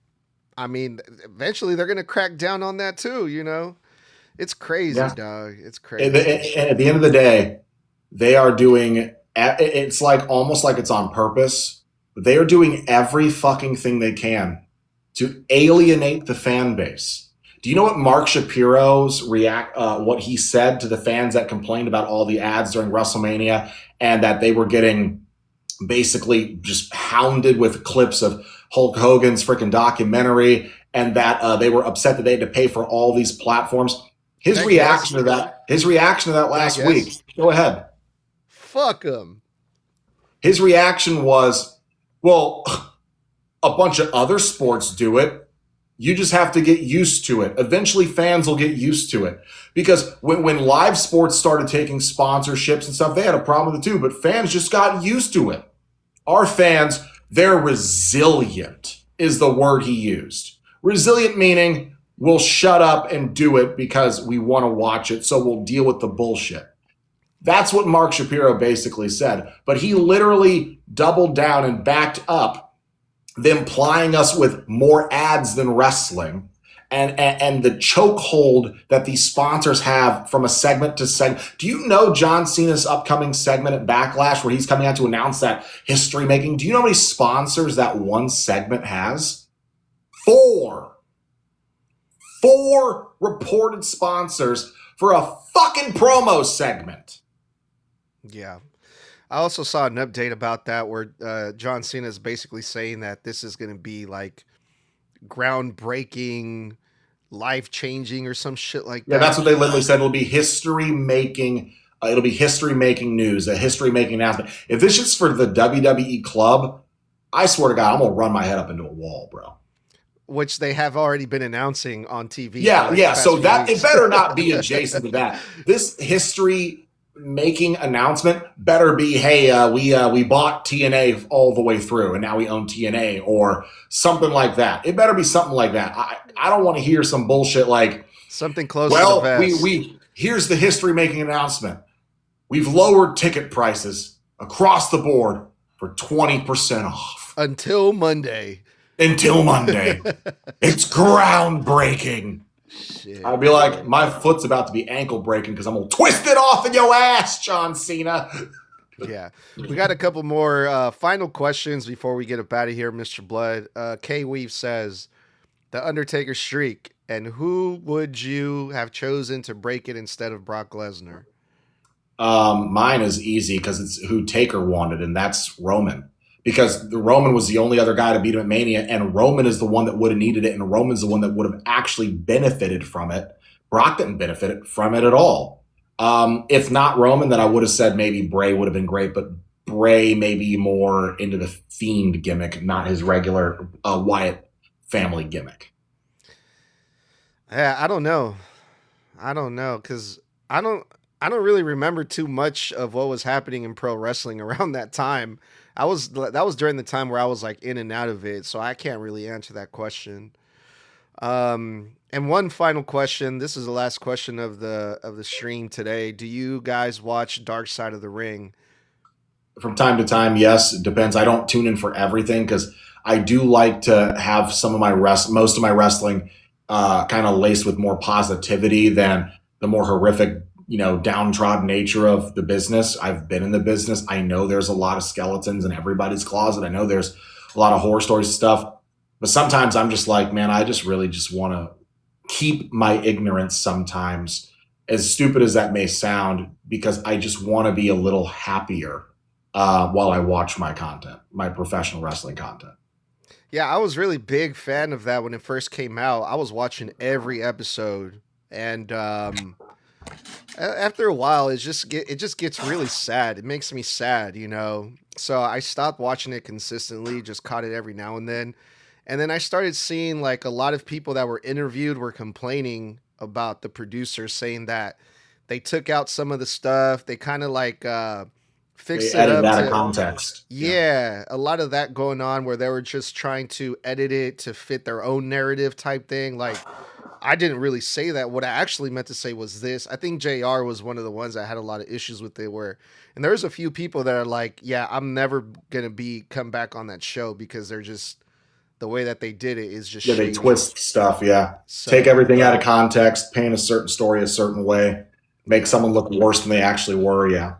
I mean, eventually they're gonna crack down on that too, you know. It's crazy, dog. It's crazy. And at the end of the day, they are doing, it's like almost like it's on purpose, but they are doing every fucking thing they can to alienate the fan base. Do you know what Mark Shapiro's what he said to the fans that complained about all the ads during WrestleMania, and that they were getting basically just hounded with clips of Hulk Hogan's freaking documentary, and that they were upset that they had to pay for all these platforms? His reaction to that last week. Go ahead. Fuck him. His reaction was, well, a bunch of other sports do it. You just have to get used to it. Eventually fans will get used to it. Because when live sports started taking sponsorships and stuff, they had a problem with it too, but fans just got used to it. Our fans, they're resilient, is the word he used. Resilient meaning, we'll shut up and do it because we want to watch it, so we'll deal with the bullshit. That's what Mark Shapiro basically said. But he literally doubled down and backed up them plying us with more ads than wrestling. And the chokehold that these sponsors have from a segment to segment. Do you know John Cena's upcoming segment at Backlash where he's coming out to announce that history making? Do you know how many sponsors that one segment has? 4. 4 reported sponsors for a fucking promo segment. Yeah. I also saw an update about that where John Cena is basically saying that this is going to be like groundbreaking, life-changing or some shit like that. Yeah, that's what they literally said. It'll be history-making. It'll be history-making news, a history-making announcement. If this is for the WWE club, I swear to God, I'm gonna run my head up into a wall, bro. Which they have already been announcing on TV. Yeah. So that it better not be adjacent to that. This history-making announcement better be, hey, we bought TNA all the way through, and now we own TNA, or something like that. It better be something like that. I don't want to hear some bullshit like something close to the vest. we here's the history-making announcement. We've lowered ticket prices across the board for 20% off. Until Monday. It's groundbreaking. Shit. I'd be like, my foot's about to be ankle breaking because I'm going to twist it off in your ass, John Cena. Yeah. We got a couple more final questions before we get up out of here, Mr. Bludd. K Weave says, The Undertaker streak, and who would you have chosen to break it instead of Brock Lesnar? Mine is easy because it's who Taker wanted, and that's Roman. Because Roman was the only other guy to beat him at Mania, and Roman is the one that would have needed it, and Roman's the one that would have actually benefited from it. Brock didn't benefit from it at all. If not Roman, then I would have said maybe Bray would have been great, but Bray may be more into the Fiend gimmick, not his regular Wyatt family gimmick. Yeah, I don't know, because I don't really remember too much of what was happening in pro wrestling around that time. That was during the time where I was like in and out of it, so I can't really answer that question. And one final question. This is the last question of the stream today. Do you guys watch Dark Side of the Ring? From time to time, yes. It depends. I don't tune in for everything because I do like to have most of my wrestling kind of laced with more positivity than the more horrific, downtrodden nature of the business. I've been in the business. I know there's a lot of skeletons in everybody's closet. I know there's a lot of horror stories and stuff. But sometimes I'm just like, man, I just really just want to keep my ignorance sometimes, as stupid as that may sound, because I just want to be a little happier while I watch my content, my professional wrestling content. Yeah, I was really big fan of that when it first came out. I was watching every episode, and after a while, it just gets really sad. It makes me sad, So I stopped watching it consistently, just caught it every now and then. And then I started seeing like a lot of people that were interviewed were complaining about the producers, saying that they took out some of the stuff. They kind of like fixed it up. Out of context. Yeah, a lot of that going on where they were just trying to edit it to fit their own narrative type thing. Like, I didn't really say that. What I actually meant to say was this. I think JR was one of the ones that had a lot of issues with it and there's a few people that are like, yeah, I'm never going to come back on that show because they're just, the way that they did it is just shady. They twist stuff, yeah. So, take everything out of context, paint a certain story a certain way, make someone look worse than they actually were, yeah.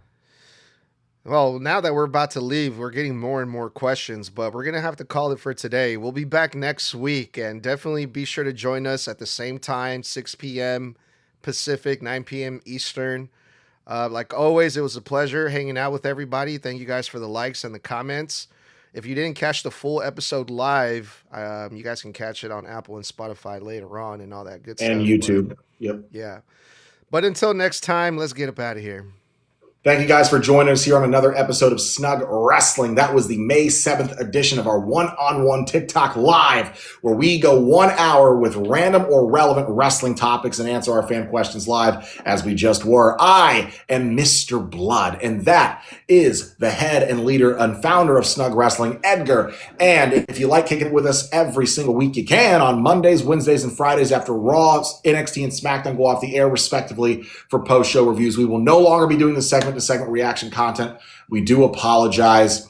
Well, now that we're about to leave, we're getting more and more questions, but we're going to have to call it for today. We'll be back next week, and definitely be sure to join us at the same time, 6 p.m. Pacific, 9 p.m. Eastern. Like always, it was a pleasure hanging out with everybody. Thank you guys for the likes and the comments. If you didn't catch the full episode live, you guys can catch it on Apple and Spotify later on and all that good stuff. And YouTube. Yep. Yeah. But until next time, let's get up out of here. Thank you guys for joining us here on another episode of Snug Wrestling. That was the May 7th edition of our one-on-one TikTok Live, where we go 1 hour with random or relevant wrestling topics and answer our fan questions live, as we just were. I am Mr. Bludd, and that is the head and leader and founder of Snug Wrestling, Edgar. And if you like kicking it with us every single week, you can on Mondays, Wednesdays, and Fridays after Raw, NXT, and SmackDown go off the air respectively for post-show reviews. We will no longer be doing the segment-to-segment reaction content. We do apologize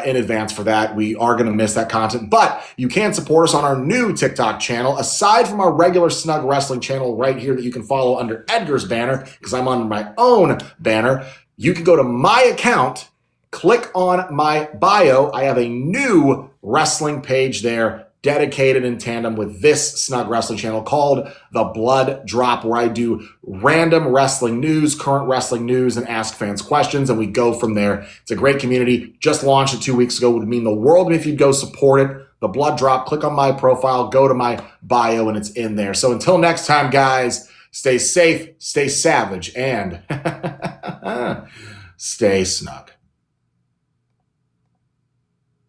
in advance for that. We are going to miss that content, but you can support us on our new TikTok channel, aside from our regular Snug Wrestling channel right here that you can follow under Edgar's banner, because I'm on my own banner. You can go to my account, click on my bio. I have a new wrestling page there dedicated in tandem with this Snug Wrestling channel called The Bludd Drop, where I do random wrestling news, current wrestling news, and ask fans questions, and we go from there. It's a great community. Just launched it 2 weeks ago. It would mean the world if you'd go support it. The Bludd Drop, click on my profile, go to my bio, and it's in there. So until next time, guys, stay safe, stay savage, and stay snug.